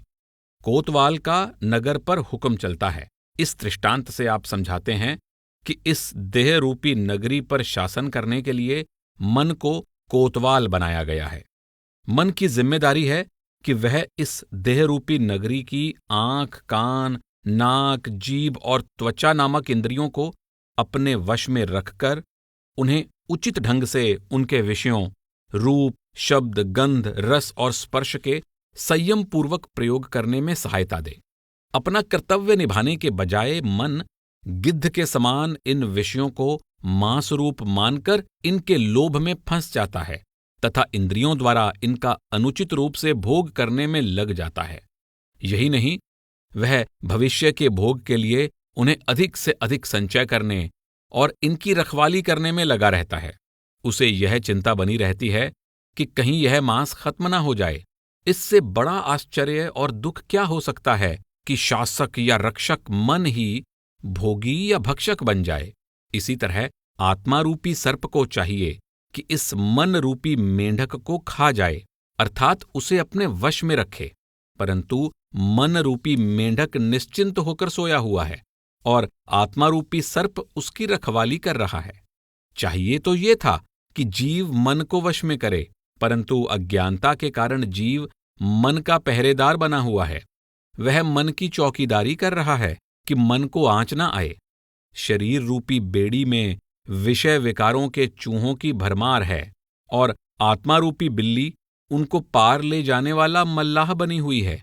कोतवाल का नगर पर हुक्म चलता है। इस दृष्टांत से आप समझाते हैं कि इस देह रूपी नगरी पर शासन करने के लिए मन को कोतवाल बनाया गया है। मन की जिम्मेदारी है कि वह इस देह रूपी नगरी की आंख, कान, नाक, जीभ और त्वचा नामक इंद्रियों को अपने वश में रखकर उन्हें उचित ढंग से उनके विषयों रूप, शब्द, गंध, रस और स्पर्श के संयम पूर्वक प्रयोग करने में सहायता दे। अपना कर्तव्य निभाने के बजाय मन गिद्ध के समान इन विषयों को मांस रूप मानकर इनके लोभ में फंस जाता है तथा इंद्रियों द्वारा इनका अनुचित रूप से भोग करने में लग जाता है। यही नहीं, वह भविष्य के भोग के लिए उन्हें अधिक से अधिक संचय करने और इनकी रखवाली करने में लगा रहता है। उसे यह चिंता बनी रहती है कि कहीं यह मांस खत्म ना हो जाए। इससे बड़ा आश्चर्य और दुख क्या हो सकता है कि शासक या रक्षक मन ही भोगी या भक्षक बन जाए। इसी तरह आत्मा रूपी सर्प को चाहिए कि इस मन रूपी मेंढक को खा जाए, अर्थात उसे अपने वश में रखे। परंतु मन रूपी मेंढक निश्चिंत होकर सोया हुआ है और आत्मा रूपी सर्प उसकी रखवाली कर रहा है। चाहिए तो ये था कि जीव मन को वश में करे, परंतु अज्ञानता के कारण जीव मन का पहरेदार बना हुआ है। वह मन की चौकीदारी कर रहा है कि मन को आंच ना आए। शरीर रूपी बेड़ी में विषय विकारों के चूहों की भरमार है और आत्मा रूपी बिल्ली उनको पार ले जाने वाला मल्लाह बनी हुई है।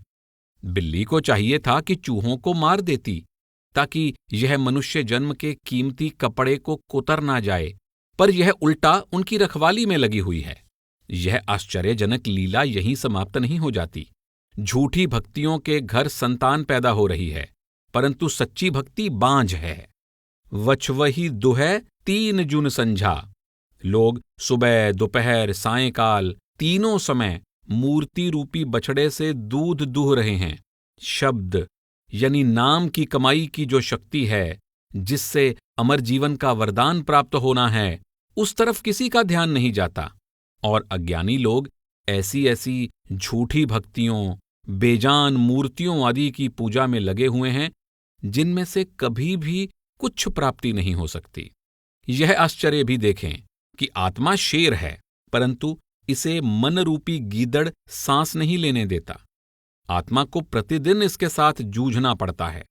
बिल्ली को चाहिए था कि चूहों को मार देती ताकि यह मनुष्य जन्म के कीमती कपड़े को कुतर ना जाए, पर यह उल्टा उनकी रखवाली में लगी हुई है। यह आश्चर्यजनक लीला यहीं समाप्त नहीं हो जाती। झूठी भक्तियों के घर संतान पैदा हो रही है, परंतु सच्ची भक्ति बांझ है। वछवही दुहै तीन जुन संझा। लोग सुबह, दोपहर, सायंकाल तीनों समय मूर्ति रूपी बछड़े से दूध दूह रहे हैं। शब्द यानी नाम की कमाई की जो शक्ति है, जिससे अमर जीवन का वरदान प्राप्त होना है, उस तरफ किसी का ध्यान नहीं जाता। और अज्ञानी लोग ऐसी ऐसी झूठी भक्तियों, बेजान मूर्तियों आदि की पूजा में लगे हुए हैं, जिनमें से कभी भी कुछ प्राप्ति नहीं हो सकती। यह आश्चर्य भी देखें कि आत्मा शेर है, परंतु इसे मन रूपी गीदड़ सांस नहीं लेने देता। आत्मा को प्रतिदिन इसके साथ जूझना पड़ता है।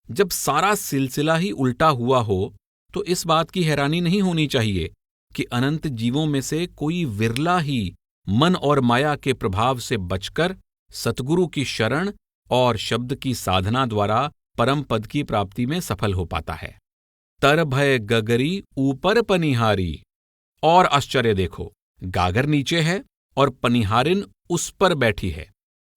जब सारा सिलसिला ही उल्टा हुआ हो, तो इस बात की हैरानी नहीं होनी चाहिए कि अनंत जीवों में से कोई विरला ही मन और माया के प्रभाव से बचकर सतगुरु की शरण और शब्द की साधना द्वारा परम पद की प्राप्ति में सफल हो पाता है। तर भय गगरी ऊपर पनिहारी। और आश्चर्य देखो, गागर नीचे है और पनिहारिन उस पर बैठी है।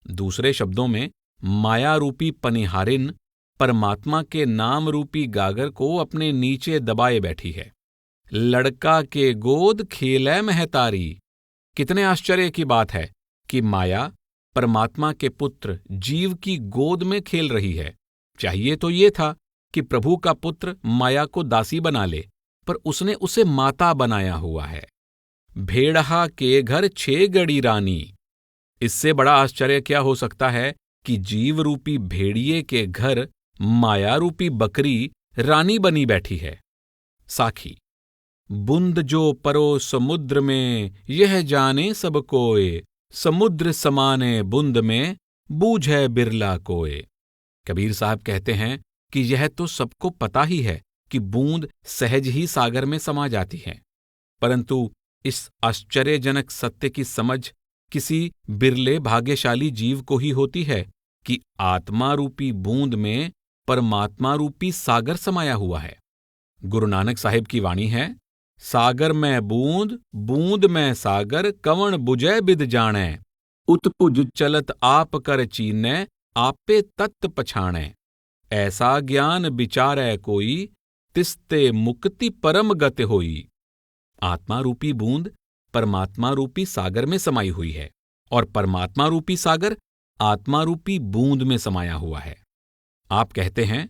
दूसरे शब्दों में, माया रूपी पनिहारिन परमात्मा के नाम रूपी गागर को अपने नीचे दबाए बैठी है। लड़का के गोद खेलै महतारी। कितने आश्चर्य की बात है कि माया परमात्मा के पुत्र जीव की गोद में खेल रही है। चाहिए तो ये था कि प्रभु का पुत्र माया को दासी बना ले, पर उसने उसे माता बनाया हुआ है। भेड़हा के घर 6 गड़ी रानी। इससे बड़ा आश्चर्य क्या हो सकता है कि जीव रूपी भेड़िए के घर माया रूपी बकरी रानी बनी बैठी है। साखी। बुंद जो परो समुद्र में, यह जाने सब कोय। समुद्र समाने बुंद में, बूझे बिरला कोय। कबीर साहब कहते हैं कि यह तो सबको पता ही है कि बूंद सहज ही सागर में समा जाती है, परंतु इस आश्चर्यजनक सत्य की समझ किसी बिरले भाग्यशाली जीव को ही होती है कि आत्मा रूपी बूंद में परमात्मा रूपी सागर समाया हुआ है। गुरु नानक साहिब की वाणी है, सागर में बूंद, बूंद में सागर, कवण बुझै बिद जाणै। उत्पुज चलत आप कर चीनै, आपे तत्त पछाणै। ऐसा ज्ञान विचारै कोई, तिस्ते मुक्ति परम गत होई। आत्मा रूपी बूंद परमात्मा रूपी सागर में समाई हुई है और परमात्मा रूपी सागर आत्मा रूपी बूंद में समाया हुआ है। आप कहते हैं,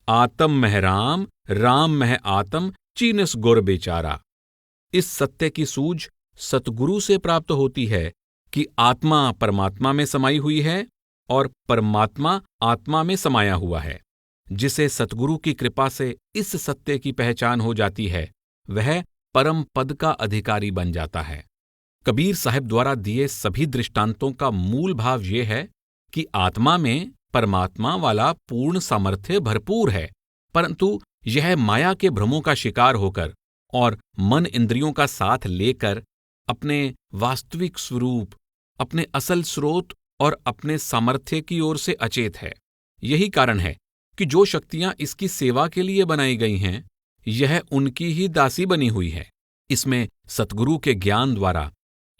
आत्म मह राम, राम मह आत्म, चीनस गुर बेचारा। इस सत्य की सूझ सतगुरु से प्राप्त होती है कि आत्मा परमात्मा में समाई हुई है और परमात्मा आत्मा में समाया हुआ है। जिसे सतगुरु की कृपा से इस सत्य की पहचान हो जाती है, वह परम पद का अधिकारी बन जाता है। कबीर साहब द्वारा दिए सभी दृष्टांतों का मूल भाव ये है कि आत्मा में परमात्मा वाला पूर्ण सामर्थ्य भरपूर है, परंतु यह माया के भ्रमों का शिकार होकर और मन इंद्रियों का साथ लेकर अपने वास्तविक स्वरूप, अपने असल स्रोत और अपने सामर्थ्य की ओर से अचेत है। यही कारण है कि जो शक्तियां इसकी सेवा के लिए बनाई गई हैं, यह उनकी ही दासी बनी हुई है। इसमें सतगुरु के ज्ञान द्वारा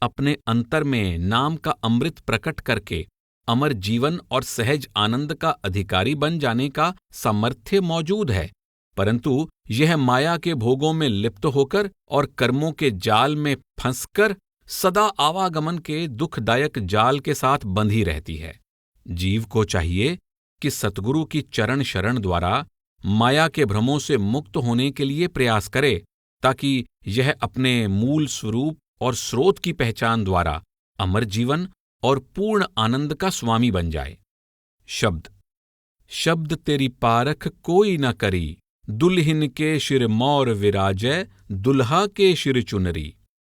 अपने अंतर में नाम का अमृत प्रकट करके अमर जीवन और सहज आनंद का अधिकारी बन जाने का सामर्थ्य मौजूद है, परंतु यह माया के भोगों में लिप्त होकर और कर्मों के जाल में फंसकर सदा आवागमन के दुखदायक जाल के साथ बंधी रहती है। जीव को चाहिए कि सतगुरु की चरण शरण द्वारा माया के भ्रमों से मुक्त होने के लिए प्रयास करे, ताकि यह अपने मूल स्वरूप और स्रोत की पहचान द्वारा अमर जीवन और पूर्ण आनंद का स्वामी बन जाए। शब्द शब्द तेरी पारख कोई न करी, दुल्हिन के शिर मौर विराजै, दुल्हा के शिर चुनरी।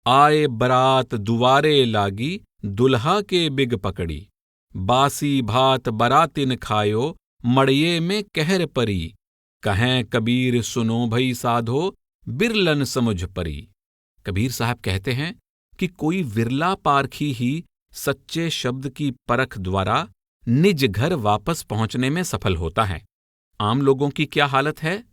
आए बरात दुआरे लागी, दुल्हा के बिग पकड़ी। बासी भात बरातिन खायो, मड़िये में कहर परी। कहें कबीर सुनो भई साधो, बिरलन समुझ परी। कबीर साहब कहते हैं कि कोई विरला पारखी ही सच्चे शब्द की परख द्वारा निज घर वापस पहुंचने में सफल होता है। आम लोगों की क्या हालत है?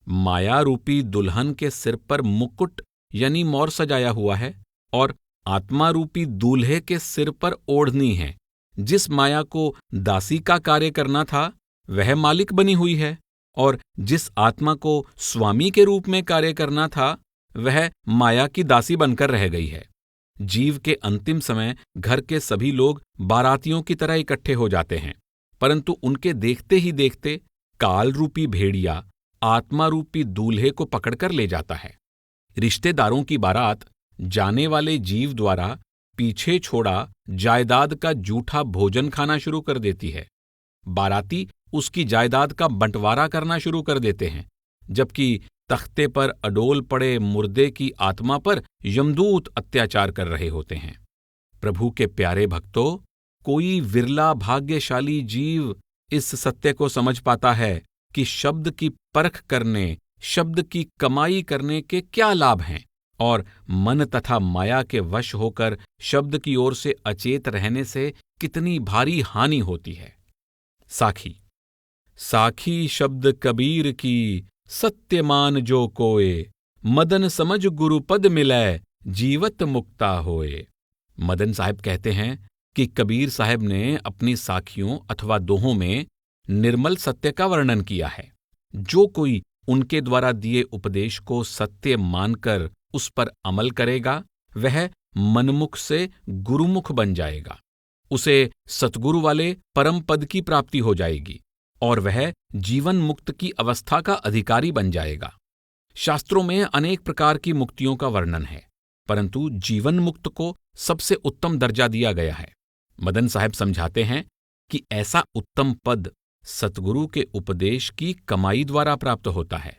माया रूपी दुल्हन के सिर पर मुकुट यानी मौर सजाया हुआ है, और आत्मा रूपी दूल्हे के सिर पर ओढ़नी है। जिस माया को दासी का कार्य करना था वह मालिक बनी हुई है, और जिस आत्मा को स्वामी के रूप में कार्य करना था वह माया की दासी बनकर रह गई है। जीव के अंतिम समय घर के सभी लोग बारातियों की तरह इकट्ठे हो जाते हैं, परंतु उनके देखते ही देखते काल रूपी भेड़िया आत्मा रूपी दूल्हे को पकड़कर ले जाता है। रिश्तेदारों की बारात जाने वाले जीव द्वारा पीछे छोड़ा जायदाद का जूठा भोजन खाना शुरू कर देती है। बाराती उसकी जायदाद का बंटवारा करना शुरू कर देते हैं, जबकि तख्ते पर अडोल पड़े मुर्दे की आत्मा पर यमदूत अत्याचार कर रहे होते हैं। प्रभु के प्यारे भक्तों, कोई विरला भाग्यशाली जीव इस सत्य को समझ पाता है कि शब्द की परख करने, शब्द की कमाई करने के क्या लाभ हैं, और मन तथा माया के वश होकर शब्द की ओर से अचेत रहने से कितनी भारी हानि होती है। साखी साखी शब्द कबीर की, सत्य मान जो कोय। मदन समझ गुरुपद मिलै, जीवत मुक्ता होए। मदन साहब कहते हैं कि कबीर साहब ने अपनी साखियों अथवा दोहों में निर्मल सत्य का वर्णन किया है। जो कोई उनके द्वारा दिए उपदेश को सत्य मानकर उस पर अमल करेगा, वह मनमुख से गुरुमुख बन जाएगा। उसे सतगुरु वाले परम पद की प्राप्ति हो जाएगी और वह जीवन मुक्त की अवस्था का अधिकारी बन जाएगा। शास्त्रों में अनेक प्रकार की मुक्तियों का वर्णन है, परंतु जीवन मुक्त को सबसे उत्तम दर्जा दिया गया है। मदन साहब समझाते हैं कि ऐसा उत्तम पद सतगुरु के उपदेश की कमाई द्वारा प्राप्त होता है।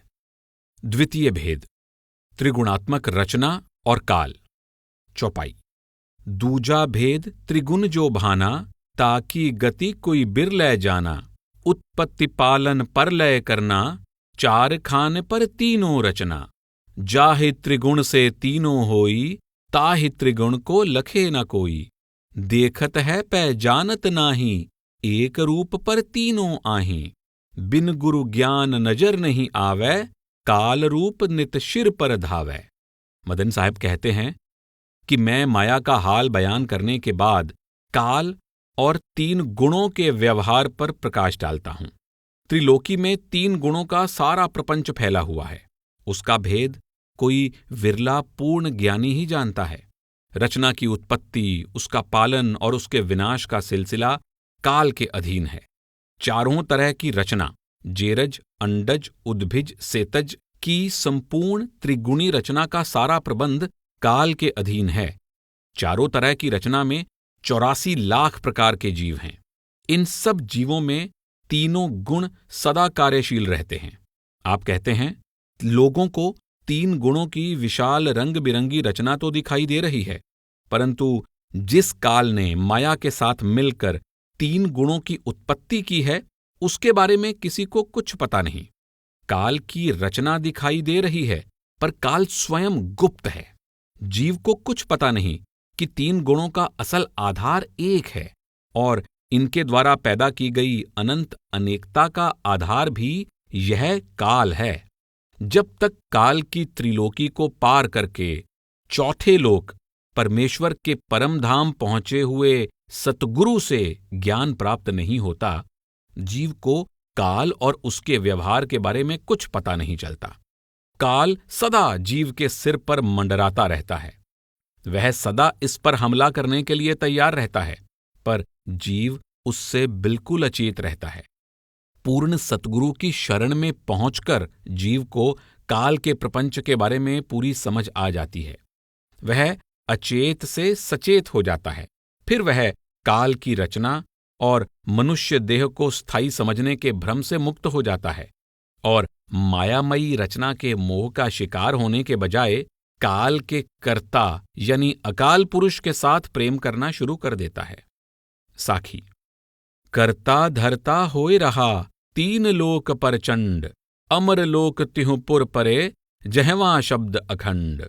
द्वितीय भेद, त्रिगुणात्मक रचना और काल। चौपाई। दूजा भेद त्रिगुण जो भाना, ताकि गति कोई बिरलै जाना। उत्पत्ति पालन परलय करना, चार खान पर तीनों रचना। जाहि त्रिगुण से तीनों होई, ताहि त्रिगुण को लखे न कोई। देखत है पै जानत नाही, एक रूप पर तीनों आहीं। बिन गुरु ज्ञान नजर नहीं आवे, काल रूप नित शिर पर धावै। मदन साहब कहते हैं कि मैं माया का हाल बयान करने के बाद काल और तीन गुणों के व्यवहार पर प्रकाश डालता हूं। त्रिलोकी में तीन गुणों का सारा प्रपंच फैला हुआ है। उसका भेद कोई विरला पूर्ण ज्ञानी ही जानता है। रचना की उत्पत्ति, उसका पालन और उसके विनाश का सिलसिला काल के अधीन है। चारों तरह की रचना, जेरज, अंडज, उद्भिज, सेतज की संपूर्ण त्रिगुणी रचना का सारा प्रबंध काल के अधीन है। चारों तरह की रचना में 84 लाख प्रकार के जीव हैं। इन सब जीवों में तीनों गुण सदा कार्यशील रहते हैं। आप कहते हैं, लोगों को तीन गुणों की विशाल रंग बिरंगी रचना तो दिखाई दे रही है, परंतु जिस काल ने माया के साथ मिलकर तीन गुणों की उत्पत्ति की है, उसके बारे में किसी को कुछ पता नहीं। काल की रचना दिखाई दे रही है, पर काल स्वयं गुप्त है। जीव को कुछ पता नहीं कि तीन गुणों का असल आधार एक है, और इनके द्वारा पैदा की गई अनंत अनेकता का आधार भी यह काल है। जब तक काल की त्रिलोकी को पार करके चौथे लोक परमेश्वर के परम धाम पहुंचे हुए सतगुरु से ज्ञान प्राप्त नहीं होता, जीव को काल और उसके व्यवहार के बारे में कुछ पता नहीं चलता। काल सदा जीव के सिर पर मंडराता रहता है। वह सदा इस पर हमला करने के लिए तैयार रहता है, पर जीव उससे बिल्कुल अचेत रहता है। पूर्ण सतगुरु की शरण में पहुंचकर जीव को काल के प्रपंच के बारे में पूरी समझ आ जाती है। वह अचेत से सचेत हो जाता है। फिर वह काल की रचना और मनुष्य देह को स्थायी समझने के भ्रम से मुक्त हो जाता है और मायामयी रचना के मोह का शिकार होने के बजाय काल के कर्ता यानी अकाल पुरुष के साथ प्रेम करना शुरू कर देता है। साखी। कर्ता धर्ता होए रहा, तीन लोक परचंड, अमर लोक तिहुपुर परे, जहवां शब्द अखंड।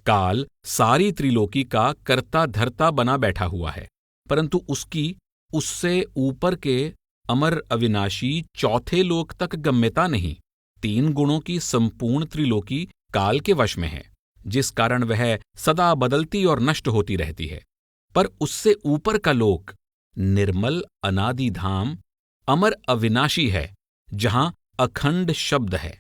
काल सारी त्रिलोकी का कर्ता धर्ता बना बैठा हुआ है, परंतु उससे ऊपर के अमर अविनाशी चौथे लोक तक गम्यता नहीं। तीन गुणों की संपूर्ण त्रिलोकी काल के वश में है, जिस कारण वह सदा बदलती और नष्ट होती रहती है। पर उससे ऊपर का लोक निर्मल अनादि धाम अमर अविनाशी है, जहां अखंड शब्द है।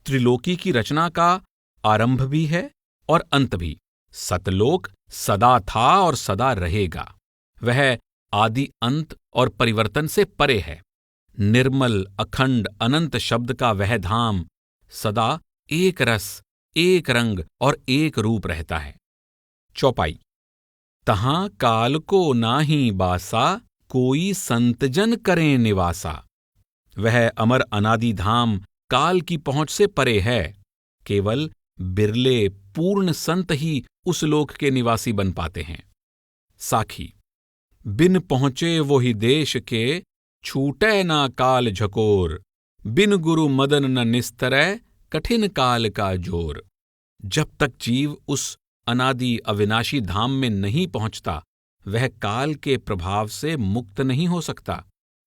त्रिलोकी की रचना का आरंभ भी है और अंत भी। सतलोक सदा था और सदा रहेगा। वह आदि अंत और परिवर्तन से परे है। निर्मल अखंड अनंत शब्द का वह धाम सदा एक रस, एक रंग और एक रूप रहता है। चौपाई। तहां काल को नाही बासा, कोई संतजन करें निवासा। वह अमर अनादि धाम काल की पहुंच से परे है। केवल बिरले पूर्ण संत ही उस लोक के निवासी बन पाते हैं। साखी। बिन पहुंचे वो ही देश के, छूटे ना काल झकोर, बिन गुरु मदन न निस्तरै, कठिन काल का जोर। जब तक जीव उस अनादि अविनाशी धाम में नहीं पहुंचता, वह काल के प्रभाव से मुक्त नहीं हो सकता,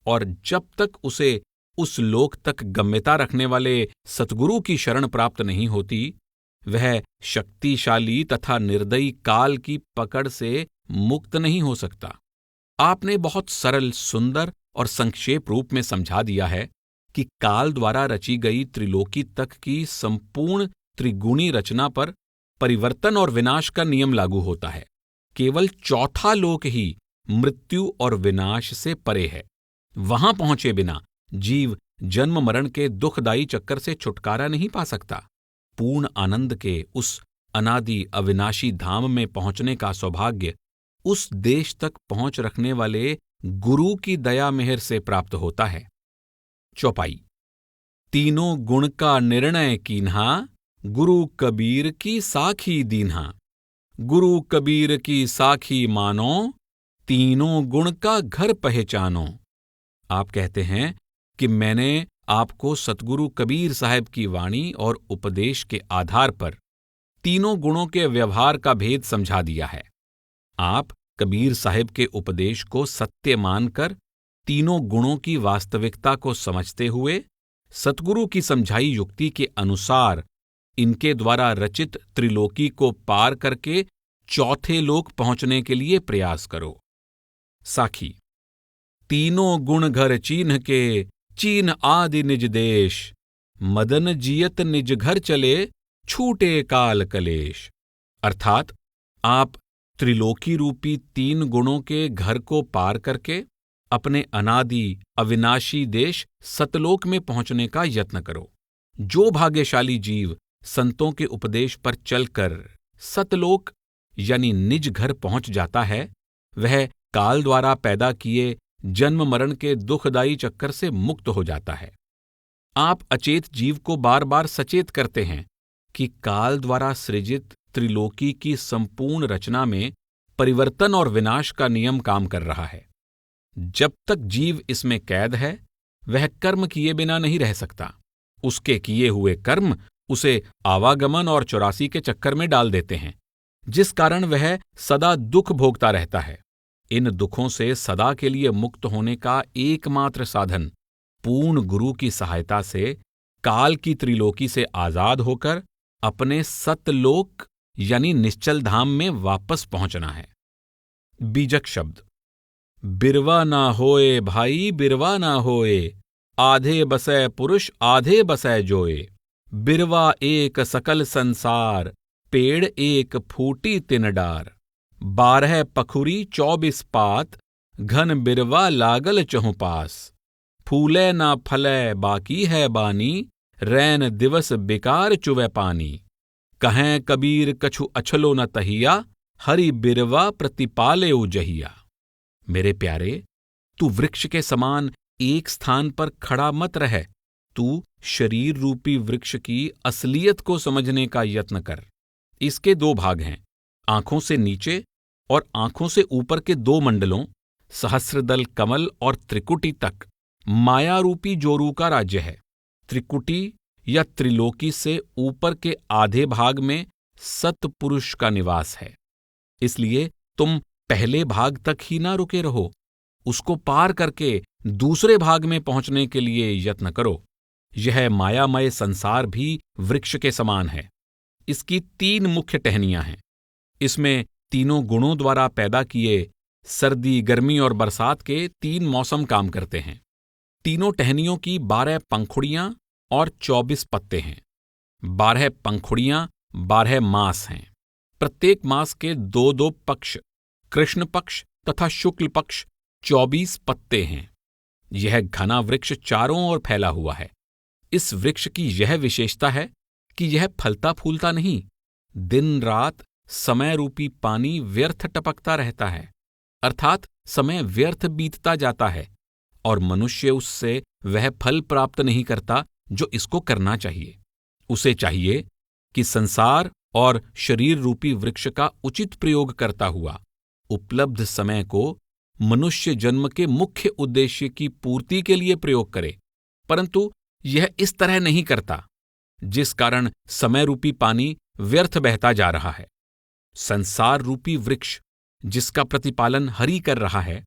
और जब तक उसे उस लोक तक गम्यता रखने वाले सतगुरु की शरण प्राप्त नहीं होती, वह शक्तिशाली तथा निर्दयी काल की पकड़ से मुक्त नहीं हो सकता। आपने बहुत सरल, सुंदर और संक्षेप रूप में समझा दिया है कि काल द्वारा रची गई त्रिलोकी तक की संपूर्ण त्रिगुणी रचना पर परिवर्तन और विनाश का नियम लागू होता है। केवल चौथा लोक ही मृत्यु और विनाश से परे है। वहां पहुंचे बिना जीव जन्म मरण के दुखदायी चक्कर से छुटकारा नहीं पा सकता। पूर्ण आनंद के उस अनादि अविनाशी धाम में पहुंचने का सौभाग्य उस देश तक पहुंच रखने वाले गुरु की दया मेहर से प्राप्त होता है। चौपाई। तीनों गुण का निर्णय कीन्हा, गुरु कबीर की साखी दीन्हा। गुरु कबीर की साखी मानो, तीनों गुण का घर पहचानो। आप कहते हैं कि मैंने आपको सतगुरु कबीर साहब की वाणी और उपदेश के आधार पर तीनों गुणों के व्यवहार का भेद समझा दिया है। आप कबीर साहब के उपदेश को सत्य मानकर तीनों गुणों की वास्तविकता को समझते हुए सतगुरु की समझाई युक्ति के अनुसार इनके द्वारा रचित त्रिलोकी को पार करके चौथे लोक पहुंचने के लिए प्रयास करो। साखी। तीनों गुण घर चीन्ह के, चीन आदि निज देश, मदन जियत निज घर चले, छूटे काल कलेश। अर्थात आप त्रिलोकी रूपी तीन गुणों के घर को पार करके अपने अनादि अविनाशी देश सतलोक में पहुंचने का यत्न करो। जो भाग्यशाली जीव संतों के उपदेश पर चलकर सतलोक यानी निज घर पहुंच जाता है, वह काल द्वारा पैदा किए जन्म मरण के दुखदायी चक्कर से मुक्त हो जाता है। आप अचेत जीव को बार बार सचेत करते हैं कि काल द्वारा सृजित त्रिलोकी की संपूर्ण रचना में परिवर्तन और विनाश का नियम काम कर रहा है। जब तक जीव इसमें कैद है, वह कर्म किए बिना नहीं रह सकता। उसके किए हुए कर्म उसे आवागमन और 84 के चक्कर में डाल देते हैं, जिस कारण वह सदा दुख भोगता रहता है। इन दुखों से सदा के लिए मुक्त होने का एकमात्र साधन पूर्ण गुरु की सहायता से काल की त्रिलोकी से आजाद होकर अपने सतलोक यानी निश्चल धाम में वापस पहुंचना है। बीजक शब्द। बिरवा ना होए भाई बिरवा ना होए, आधे बसै पुरुष आधे बसै जोए। बिरवा एक सकल संसार, पेड़ एक फूटी तिन डार। 12 पखुरी 24 पात, घन बिरवा लागल चहुपास। फूले ना फले बाकी है बानी, रैन दिवस बेकार चुवे पानी। कहें कबीर कछु अछलो न तहिया, हरि बिरवा प्रतिपाले उजहिया। मेरे प्यारे, तू वृक्ष के समान एक स्थान पर खड़ा मत रह। तू शरीर रूपी वृक्ष की असलियत को समझने का यत्न कर। इसके 2 भाग हैं, आंखों से नीचे और आंखों से ऊपर के 2 मंडलों, सहस्रदल कमल और त्रिकुटी तक माया रूपी जोरू का राज्य है। त्रिकुटी या त्रिलोकी से ऊपर के आधे भाग में सतपुरुष का निवास है। इसलिए तुम पहले भाग तक ही ना रुके रहो, उसको पार करके दूसरे भाग में पहुंचने के लिए यत्न करो। यह मायामय संसार भी वृक्ष के समान है। इसकी 3 मुख्य टहनियां हैं। इसमें तीनों गुणों द्वारा पैदा किए सर्दी, गर्मी और बरसात के 3 मौसम काम करते हैं। तीनों टहनियों की 12 पंखुड़ियां और 24 पत्ते हैं। 12 पंखुड़ियां 12 मास हैं। प्रत्येक मास के 2-2 पक्ष, कृष्ण पक्ष तथा शुक्ल पक्ष 24 पत्ते हैं। यह घना वृक्ष चारों ओर फैला हुआ है। इस वृक्ष की यह विशेषता है कि यह फलता फूलता नहीं, दिन रात समय रूपी पानी व्यर्थ टपकता रहता है, अर्थात समय व्यर्थ बीतता जाता है और मनुष्य उससे वह फल प्राप्त नहीं करता जो इसको करना चाहिए। उसे चाहिए कि संसार और शरीर रूपी वृक्ष का उचित प्रयोग करता हुआ उपलब्ध समय को मनुष्य जन्म के मुख्य उद्देश्य की पूर्ति के लिए प्रयोग करे, परंतु यह इस तरह नहीं करता, जिस कारण समय रूपी पानी व्यर्थ बहता जा रहा है। संसार रूपी वृक्ष जिसका प्रतिपालन हरि कर रहा है,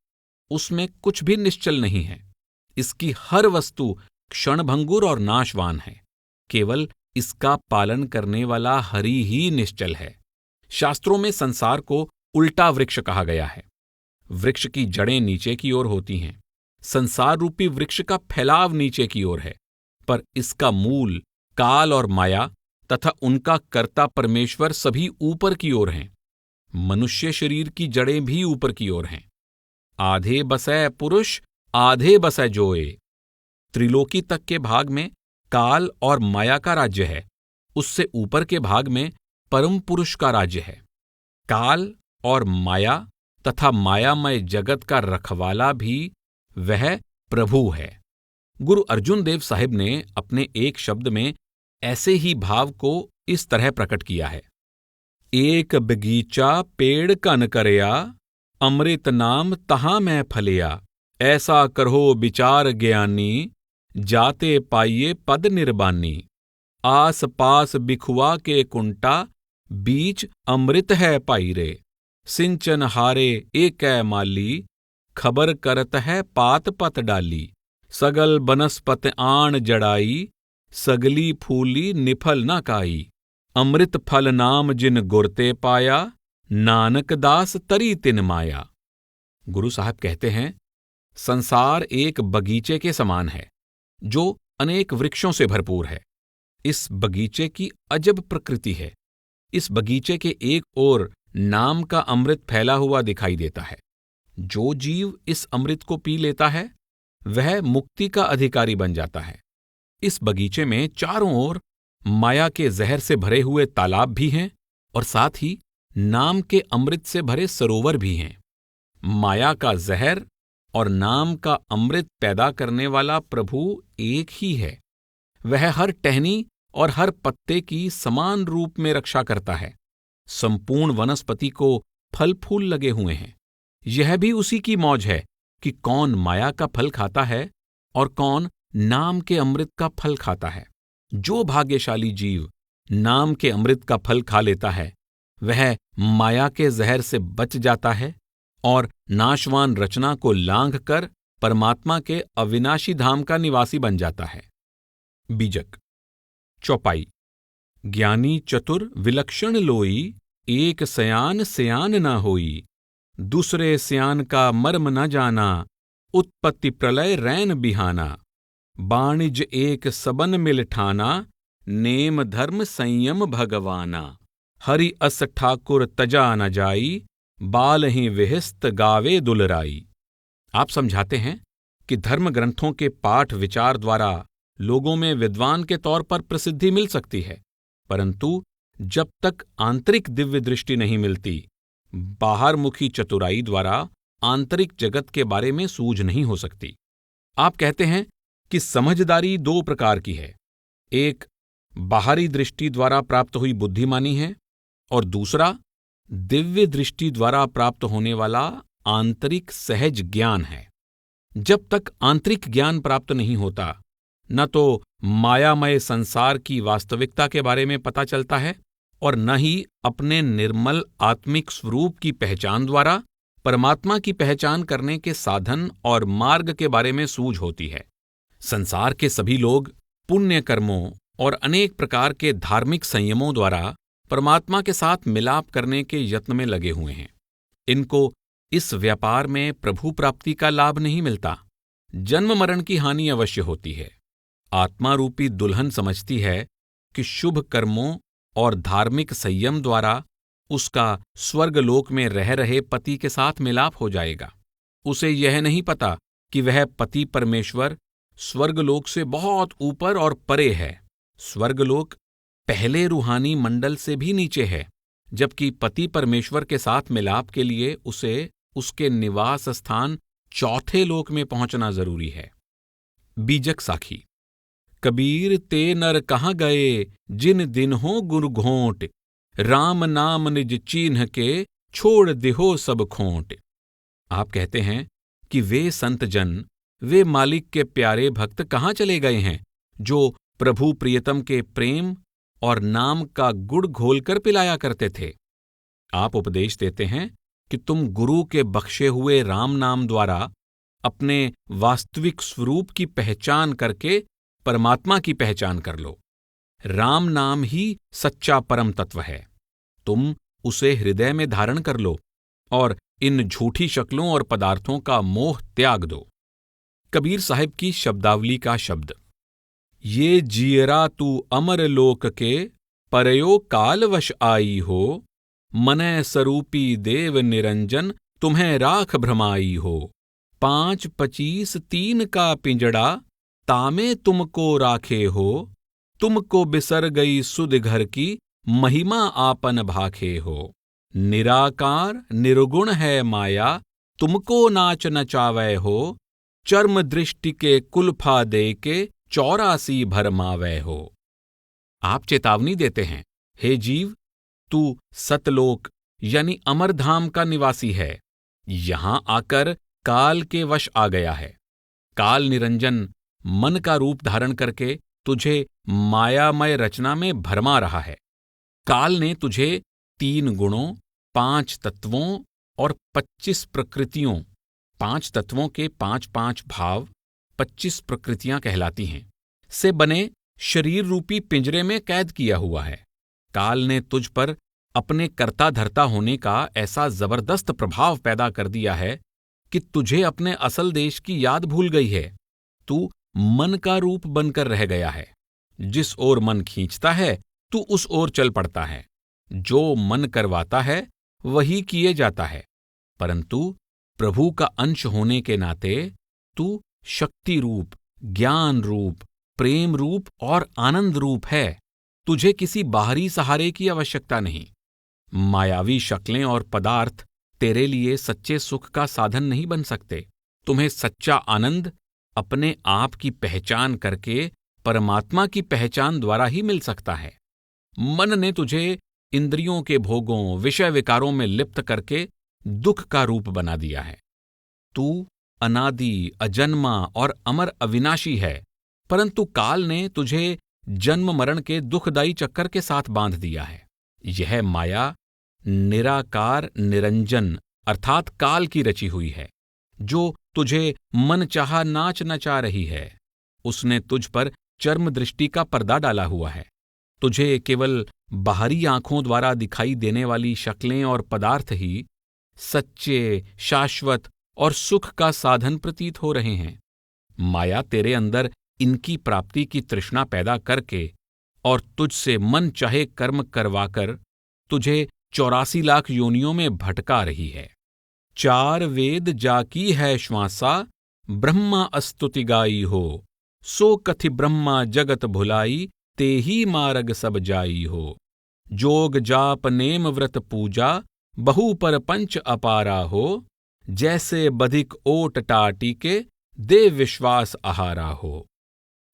उसमें कुछ भी निश्चल नहीं है। इसकी हर वस्तु क्षणभंगुर और नाशवान है। केवल इसका पालन करने वाला हरि ही निश्चल है। शास्त्रों में संसार को उल्टा वृक्ष कहा गया है। वृक्ष की जड़ें नीचे की ओर होती हैं। संसार रूपी वृक्ष का फैलाव नीचे की ओर है, पर इसका मूल काल और माया तथा उनका कर्ता परमेश्वर सभी ऊपर की ओर हैं। मनुष्य शरीर की जड़ें भी ऊपर की ओर हैं। आधे बसै पुरुष आधे बसै जोए। त्रिलोकी तक के भाग में काल और माया का राज्य है। उससे ऊपर के भाग में परम पुरुष का राज्य है। काल और माया तथा मायामय जगत का रखवाला भी वह प्रभु है। गुरु अर्जुन देव साहिब ने अपने एक शब्द में ऐसे ही भाव को इस तरह प्रकट किया है। एक बगीचा पेड़ कन करया, अमृत नाम तहां मैं फलिया। ऐसा करहो विचार ज्ञानी, जाते पाइये पद निर्बानी। आस पास बिखुआ के कुंटा, बीच अमृत है पाई रे। सिंचन हारे एकै माली, खबर करत है पात पत डाली। सगल बनस्पत आण जड़ाई, सगली फूली निफल न काई। अमृत फल नाम जिन गुरते पाया, नानक दास तरी तिन माया। गुरु साहब कहते हैं, संसार एक बगीचे के समान है जो अनेक वृक्षों से भरपूर है। इस बगीचे की अजब प्रकृति है। इस बगीचे के एक ओर नाम का अमृत फैला हुआ दिखाई देता है। जो जीव इस अमृत को पी लेता है वह मुक्ति का अधिकारी बन जाता है। इस बगीचे में चारों ओर माया के जहर से भरे हुए तालाब भी हैं और साथ ही नाम के अमृत से भरे सरोवर भी हैं। माया का जहर और नाम का अमृत पैदा करने वाला प्रभु एक ही है। वह हर टहनी और हर पत्ते की समान रूप में रक्षा करता है। संपूर्ण वनस्पति को फल फूल लगे हुए हैं। यह भी उसी की मौज है कि कौन माया का फल खाता है और कौन नाम के अमृत का फल खाता है। जो भाग्यशाली जीव नाम के अमृत का फल खा लेता है वह माया के जहर से बच जाता है और नाशवान रचना को लांघकर परमात्मा के अविनाशी धाम का निवासी बन जाता है। बीजक चौपाई। ज्ञानी चतुर विलक्षण लोई, एक सयान सयान न होई। दूसरे सयान का मर्म न जाना, उत्पत्ति प्रलय रैन बिहाना। वाणिज्य एक सबन मिल ठाना, नेम धर्म संयम भगवाना। हरि अस ठाकुर तजा न जाई, बाल ही विहिस्त गावे दुलराई। आप समझाते हैं कि धर्म ग्रंथों के पाठ विचार द्वारा लोगों में विद्वान के तौर पर प्रसिद्धि मिल सकती है, परंतु जब तक आंतरिक दिव्य दृष्टि नहीं मिलती, बाहरमुखी चतुराई द्वारा आंतरिक जगत के बारे में सूझ नहीं हो सकती। आप कहते हैं कि समझदारी दो प्रकार की है, एक बाहरी दृष्टि द्वारा प्राप्त हुई बुद्धिमानी है और दूसरा दिव्य दृष्टि द्वारा प्राप्त होने वाला आंतरिक सहज ज्ञान है। जब तक आंतरिक ज्ञान प्राप्त नहीं होता, न तो मायामय संसार की वास्तविकता के बारे में पता चलता है और न ही अपने निर्मल आत्मिक स्वरूप की पहचान द्वारा परमात्मा की पहचान करने के साधन और मार्ग के बारे में सूझ होती है। संसार के सभी लोग पुण्य कर्मों और अनेक प्रकार के धार्मिक संयमों द्वारा परमात्मा के साथ मिलाप करने के यत्न में लगे हुए हैं। इनको इस व्यापार में प्रभु प्राप्ति का लाभ नहीं मिलता, जन्म मरण की हानि अवश्य होती है। आत्मा रूपी दुल्हन समझती है कि शुभ कर्मों और धार्मिक संयम द्वारा उसका स्वर्गलोक में रह रहे पति के साथ मिलाप हो जाएगा। उसे यह नहीं पता कि वह पति परमेश्वर स्वर्गलोक से बहुत ऊपर और परे है। स्वर्गलोक पहले रूहानी मंडल से भी नीचे है, जबकि पति परमेश्वर के साथ मिलाप के लिए उसे उसके निवास स्थान चौथे लोक में पहुंचना जरूरी है। बीजक साखी। कबीर ते नर कहाँ गए, जिन दिन हो गुरु घोंट, राम नाम निज चीन्ह के, छोड़ दिहो सब खोंट। आप कहते हैं कि वे संत जन, वे मालिक के प्यारे भक्त कहाँ चले गए हैं, जो प्रभु प्रियतम के प्रेम और नाम का गुड़ घोलकर पिलाया करते थे। आप उपदेश देते हैं कि तुम गुरु के बख्शे हुए राम नाम द्वारा अपने वास्तविक स्वरूप की पहचान करके परमात्मा की पहचान कर लो। राम नाम ही सच्चा परम तत्व है। तुम उसे हृदय में धारण कर लो और इन झूठी शक्लों और पदार्थों का मोह त्याग दो। कबीर साहिब की शब्दावली का शब्द। ये जियरा तू अमर लोक के, परयो कालवश आई हो, मनय स्वरूपी देव निरंजन, तुम्हें राख भ्रमाई हो। 5 25 3 का पिंजड़ा, तामे तुमको राखे हो, तुमको बिसर गई सुध घर की, महिमा आपन भाखे हो। निराकार निर्गुण है माया, तुमको नाच नचावै हो, चर्म दृष्टि के कुल्फा दे के, 84 भरमावै हो। आप चेतावनी देते हैं, हे जीव, तू सतलोक यानी अमरधाम का निवासी है। यहां आकर काल के वश आ गया है। काल निरंजन मन का रूप धारण करके तुझे मायामय रचना में भरमा रहा है। काल ने तुझे 3 गुणों, 5 तत्वों और 25 प्रकृतियों, 5 तत्वों के 5-5 भाव, 25 प्रकृतियां कहलाती हैं, से बने शरीर रूपी पिंजरे में कैद किया हुआ है। काल ने तुझ पर अपने कर्ता धर्ता होने का ऐसा जबरदस्त प्रभाव पैदा कर दिया है कि तुझे अपने असल देश की याद भूल गई है। तू मन का रूप बनकर रह गया है। जिस ओर मन खींचता है तू उस ओर चल पड़ता है। जो मन करवाता है वही किए जाता है। परंतु प्रभु का अंश होने के नाते तू शक्ति रूप, ज्ञान रूप, प्रेम रूप और आनंद रूप है। तुझे किसी बाहरी सहारे की आवश्यकता नहीं। मायावी शक्लें और पदार्थ तेरे लिए सच्चे सुख का साधन नहीं बन सकते। तुम्हें सच्चा आनंद अपने आप की पहचान करके परमात्मा की पहचान द्वारा ही मिल सकता है। मन ने तुझे इंद्रियों के भोगों, विषय विकारों में लिप्त करके दुख का रूप बना दिया है। तू अनादि, अजन्मा और अमर अविनाशी है, परंतु काल ने तुझे जन्म मरण के दुखदायी चक्कर के साथ बांध दिया है। यह माया निराकार निरंजन अर्थात काल की रची हुई है, जो तुझे मन चाहा नाच नचा रही है। उसने तुझ पर चर्म दृष्टि का पर्दा डाला हुआ है। तुझे केवल बाहरी आंखों द्वारा दिखाई देने वाली शक्लें और पदार्थ ही सच्चे, शाश्वत और सुख का साधन प्रतीत हो रहे हैं। माया तेरे अंदर इनकी प्राप्ति की तृष्णा पैदा करके और तुझसे मन चाहे कर्म करवाकर तुझे 84 लाख योनियों में भटका रही है। 4 वेद जाकी है श्वासा, ब्रह्मा अस्तुति गाई हो। सो कथि ब्रह्मा जगत भुलाई, ते ही मार्ग सब जाई हो। जोग जाप नेम व्रत पूजा, बहु पर पंच अपारा हो। जैसे बधिक ओट टाटी के, दे विश्वास आहारा हो।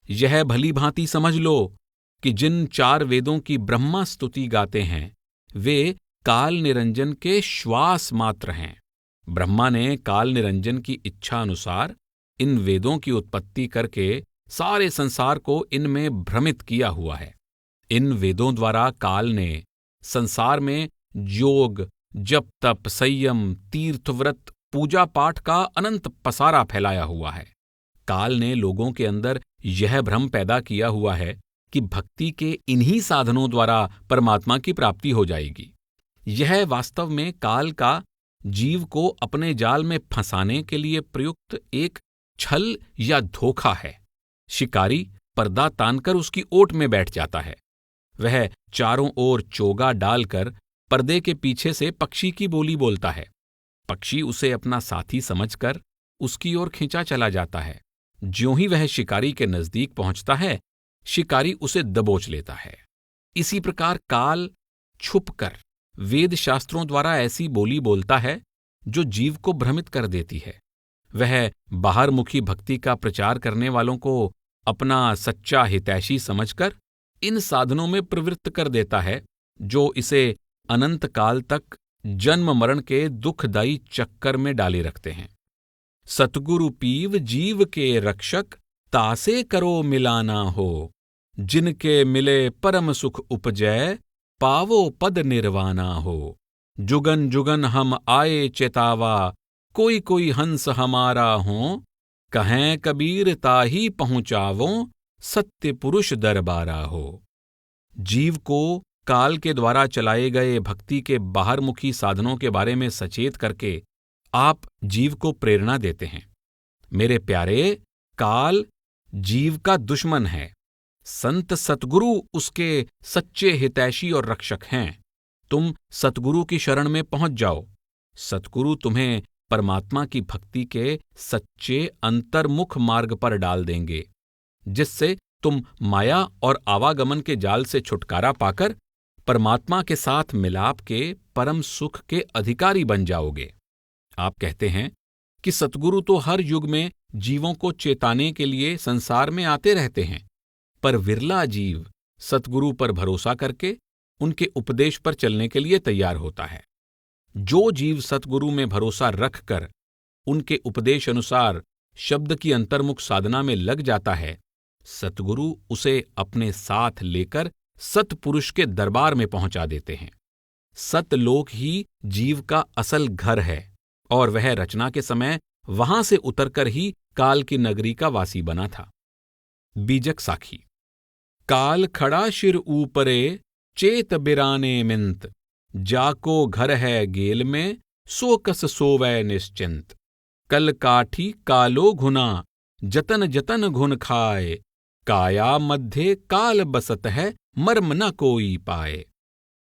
यह भली भांति समझ लो कि जिन 4 वेदों की ब्रह्मा स्तुति गाते हैं वे काल निरंजन के श्वास मात्र हैं। ब्रह्मा ने काल निरंजन की इच्छा अनुसार इन वेदों की उत्पत्ति करके सारे संसार को इनमें भ्रमित किया हुआ है। इन वेदों द्वारा काल ने संसार में योग, जप तप, संयम, तीर्थ व्रत, पूजा पाठ का अनंत पसारा फैलाया हुआ है। काल ने लोगों के अंदर यह भ्रम पैदा किया हुआ है कि भक्ति के इन्हीं साधनों द्वारा परमात्मा की प्राप्ति हो जाएगी। यह वास्तव में काल का जीव को अपने जाल में फंसाने के लिए प्रयुक्त एक छल या धोखा है। शिकारी पर्दा तानकर उसकी ओट में बैठ जाता है। वह चारों ओर चोगा डालकर पर्दे के पीछे से पक्षी की बोली बोलता है। पक्षी उसे अपना साथी समझकर उसकी ओर खींचा चला जाता है। ज्यों ही वह शिकारी के नजदीक पहुंचता है, शिकारी उसे दबोच लेता है। इसी प्रकार काल छुपकर वेद शास्त्रों द्वारा ऐसी बोली बोलता है जो जीव को भ्रमित कर देती है। वह बाहरमुखी भक्ति का प्रचार करने वालों को अपना सच्चा हितैषी समझकर इन साधनों में प्रवृत्त कर देता है जो इसे अनंत काल तक जन्म मरण के दुखदायी चक्कर में डाले रखते हैं। सतगुरु पीव जीव के रक्षक, तासे करो मिलाना हो। जिनके मिले परम सुख उपजय, पावो पद निर्वाणा हो। जुगन जुगन हम आए चेतावा, कोई कोई हंस हमारा हो। कहें कबीर ताही पहुंचावो, सत्य पुरुष दरबारा हो। जीव को काल के द्वारा चलाए गए भक्ति के बाहरमुखी साधनों के बारे में सचेत करके आप जीव को प्रेरणा देते हैं। मेरे प्यारे, काल जीव का दुश्मन है। संत सतगुरु उसके सच्चे हितैषी और रक्षक हैं। तुम सतगुरु की शरण में पहुंच जाओ। सतगुरु तुम्हें परमात्मा की भक्ति के सच्चे अंतर्मुख मार्ग पर डाल देंगे, जिससे तुम माया और आवागमन के जाल से छुटकारा पाकर परमात्मा के साथ मिलाप के परम सुख के अधिकारी बन जाओगे। आप कहते हैं कि सतगुरु तो हर युग में जीवों को चेताने के लिए संसार में आते रहते हैं, पर विरला जीव सतगुरु पर भरोसा करके उनके उपदेश पर चलने के लिए तैयार होता है। जो जीव सतगुरु में भरोसा रखकर उनके उपदेश अनुसार शब्द की अंतर्मुख साधना में लग जाता है, सतगुरु उसे अपने साथ लेकर सतपुरुष के दरबार में पहुंचा देते हैं। सतलोक ही जीव का असल घर है और वह रचना के समय वहां से उतरकर ही काल की नगरी का वासी बना था। बीजक साखी। काल खड़ा शिर ऊपरे, चेत बिराने मिंत। जाको घर है गेल में, सो कस सोवै निश्चिंत। कल काठी कालो घुना, जतन जतन घुन खाए। काया मध्य काल बसत है, मर्म न कोई पाए।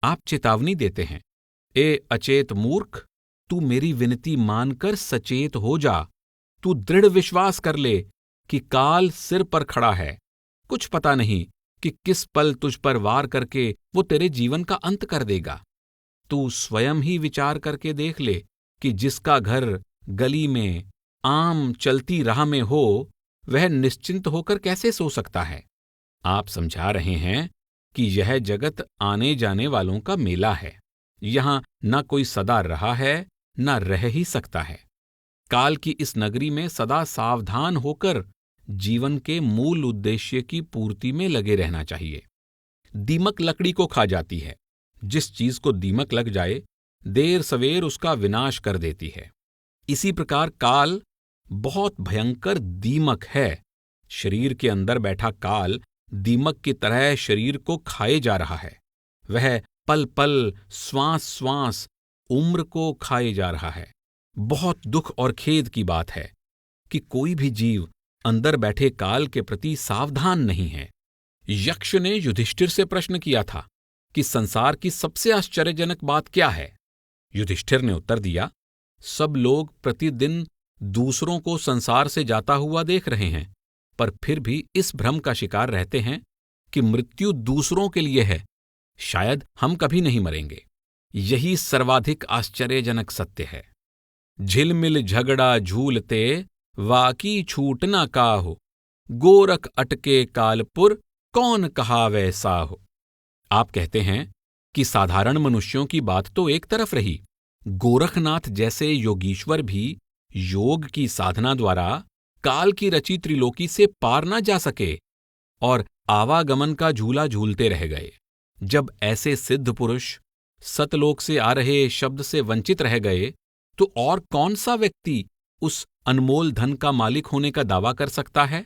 आप चेतावनी देते हैं, ए अचेत मूर्ख, तू मेरी विनती मानकर सचेत हो जा। तू दृढ़ विश्वास कर ले कि काल सिर पर खड़ा है। कुछ पता नहीं कि किस पल तुझ पर वार करके वो तेरे जीवन का अंत कर देगा। तू स्वयं ही विचार करके देख ले कि जिसका घर गली में आम चलती राह में हो, वह निश्चिंत होकर कैसे सो सकता है। आप समझा रहे हैं कि यह जगत आने जाने वालों का मेला है। यहां न कोई सदा रहा है, न रह ही सकता है। काल की इस नगरी में सदा सावधान होकर जीवन के मूल उद्देश्य की पूर्ति में लगे रहना चाहिए। दीमक लकड़ी को खा जाती है। जिस चीज को दीमक लग जाए, देर सवेर उसका विनाश कर देती है। इसी प्रकार काल बहुत भयंकर दीमक है। शरीर के अंदर बैठा काल दीमक की तरह शरीर को खाए जा रहा है। वह पल पल, श्वास श्वास उम्र को खाए जा रहा है। बहुत दुख और खेद की बात है कि कोई भी जीव अंदर बैठे काल के प्रति सावधान नहीं है। यक्ष ने युधिष्ठिर से प्रश्न किया था कि संसार की सबसे आश्चर्यजनक बात क्या है? युधिष्ठिर ने उत्तर दिया, सब लोग प्रतिदिन दूसरों को संसार से जाता हुआ देख रहे हैं, पर फिर भी इस भ्रम का शिकार रहते हैं कि मृत्यु दूसरों के लिए है, शायद हम कभी नहीं मरेंगे। यही सर्वाधिक आश्चर्यजनक सत्य है। झिलमिल झगड़ा झूलते वाकी छूट न काहो, गोरख अटके कालपुर कौन कहावै साहो। आप कहते हैं कि साधारण मनुष्यों की बात तो एक तरफ रही, गोरखनाथ जैसे योगीश्वर भी योग की साधना द्वारा काल की रची त्रिलोकी से पार न जा सके और आवागमन का झूला झूलते रह गए। जब ऐसे सिद्ध पुरुष सतलोक से आ रहे शब्द से वंचित रह गए, तो और कौन सा व्यक्ति उस अनमोल धन का मालिक होने का दावा कर सकता है?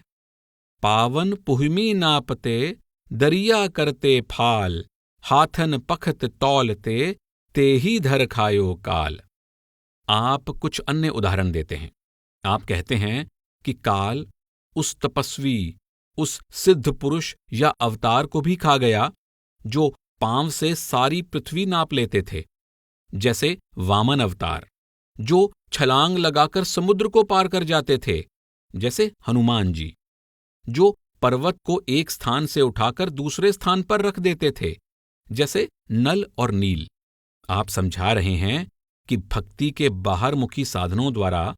पावन पुहमी नापते दरिया करते फाल, हाथन पखत तौलते ते ही धर खायो काल। आप कुछ अन्य उदाहरण देते हैं। आप कहते हैं कि काल उस तपस्वी, उस सिद्ध पुरुष या अवतार को भी खा गया जो पांव से सारी पृथ्वी नाप लेते थे, जैसे वामन अवतार, जो छलांग लगाकर समुद्र को पार कर जाते थे, जैसे हनुमान जी, जो पर्वत को एक स्थान से उठाकर दूसरे स्थान पर रख देते थे, जैसे नल और नील। आप समझा रहे हैं कि भक्ति के बाहरमुखी साधनों द्वारा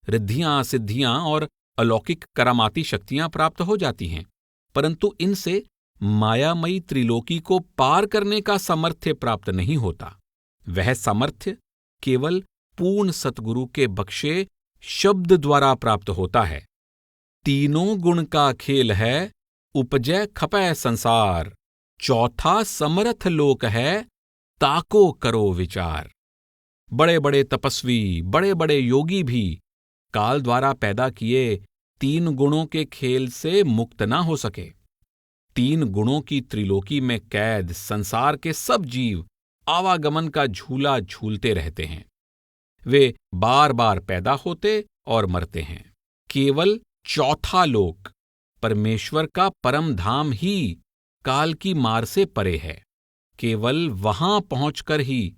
रिद्धियां, सिद्धियां और अलौकिक करामाती शक्तियां प्राप्त हो जाती हैं, परंतु इनसे मायामयी त्रिलोकी को पार करने का सामर्थ्य प्राप्त नहीं होता। वह सामर्थ्य केवल पूर्ण सतगुरु के बख्शे शब्द द्वारा प्राप्त होता है। तीनों गुण का खेल है, उपजय खपै संसार, चौथा समर्थ लोक है, ताको करो विचार। बड़े बड़े तपस्वी, बड़े बड़े योगी भी काल द्वारा पैदा किए तीन गुणों के खेल से मुक्त ना हो सके। तीन गुणों की त्रिलोकी में कैद संसार के सब जीव आवागमन का झूला झूलते रहते हैं। वे बार बार पैदा होते और मरते हैं। केवल चौथा लोक, परमेश्वर का परम धाम ही काल की मार से परे है। केवल वहां पहुंचकर ही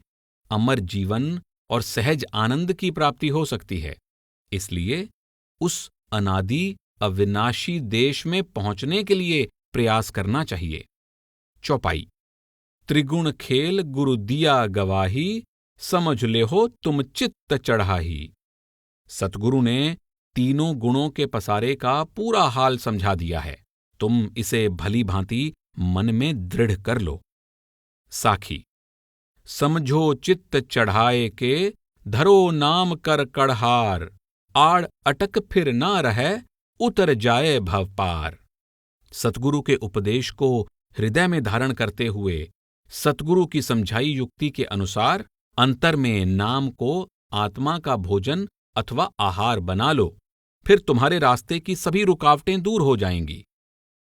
अमर जीवन और सहज आनंद की प्राप्ति हो सकती है। इसलिए उस अनादि अविनाशी देश में पहुंचने के लिए प्रयास करना चाहिए। चौपाई। त्रिगुण खेल गुरु दिया गवाही, समझ ले हो तुम चित्त चढ़ाही। सतगुरु ने तीनों गुणों के पसारे का पूरा हाल समझा दिया है, तुम इसे भली भांति मन में दृढ़ कर लो। साखी। समझो चित्त चढ़ाए के, धरो नाम कर कड़हार, आड़ अटक फिर ना रहे, उतर जाए भव पार। सतगुरु के उपदेश को हृदय में धारण करते हुए सतगुरु की समझाई युक्ति के अनुसार अंतर में नाम को आत्मा का भोजन अथवा आहार बना लो, फिर तुम्हारे रास्ते की सभी रुकावटें दूर हो जाएंगी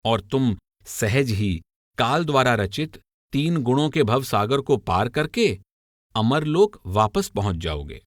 और तुम सहज ही काल द्वारा रचित तीन गुणों के भवसागर को पार करके अमरलोक वापस पहुंच जाओगे।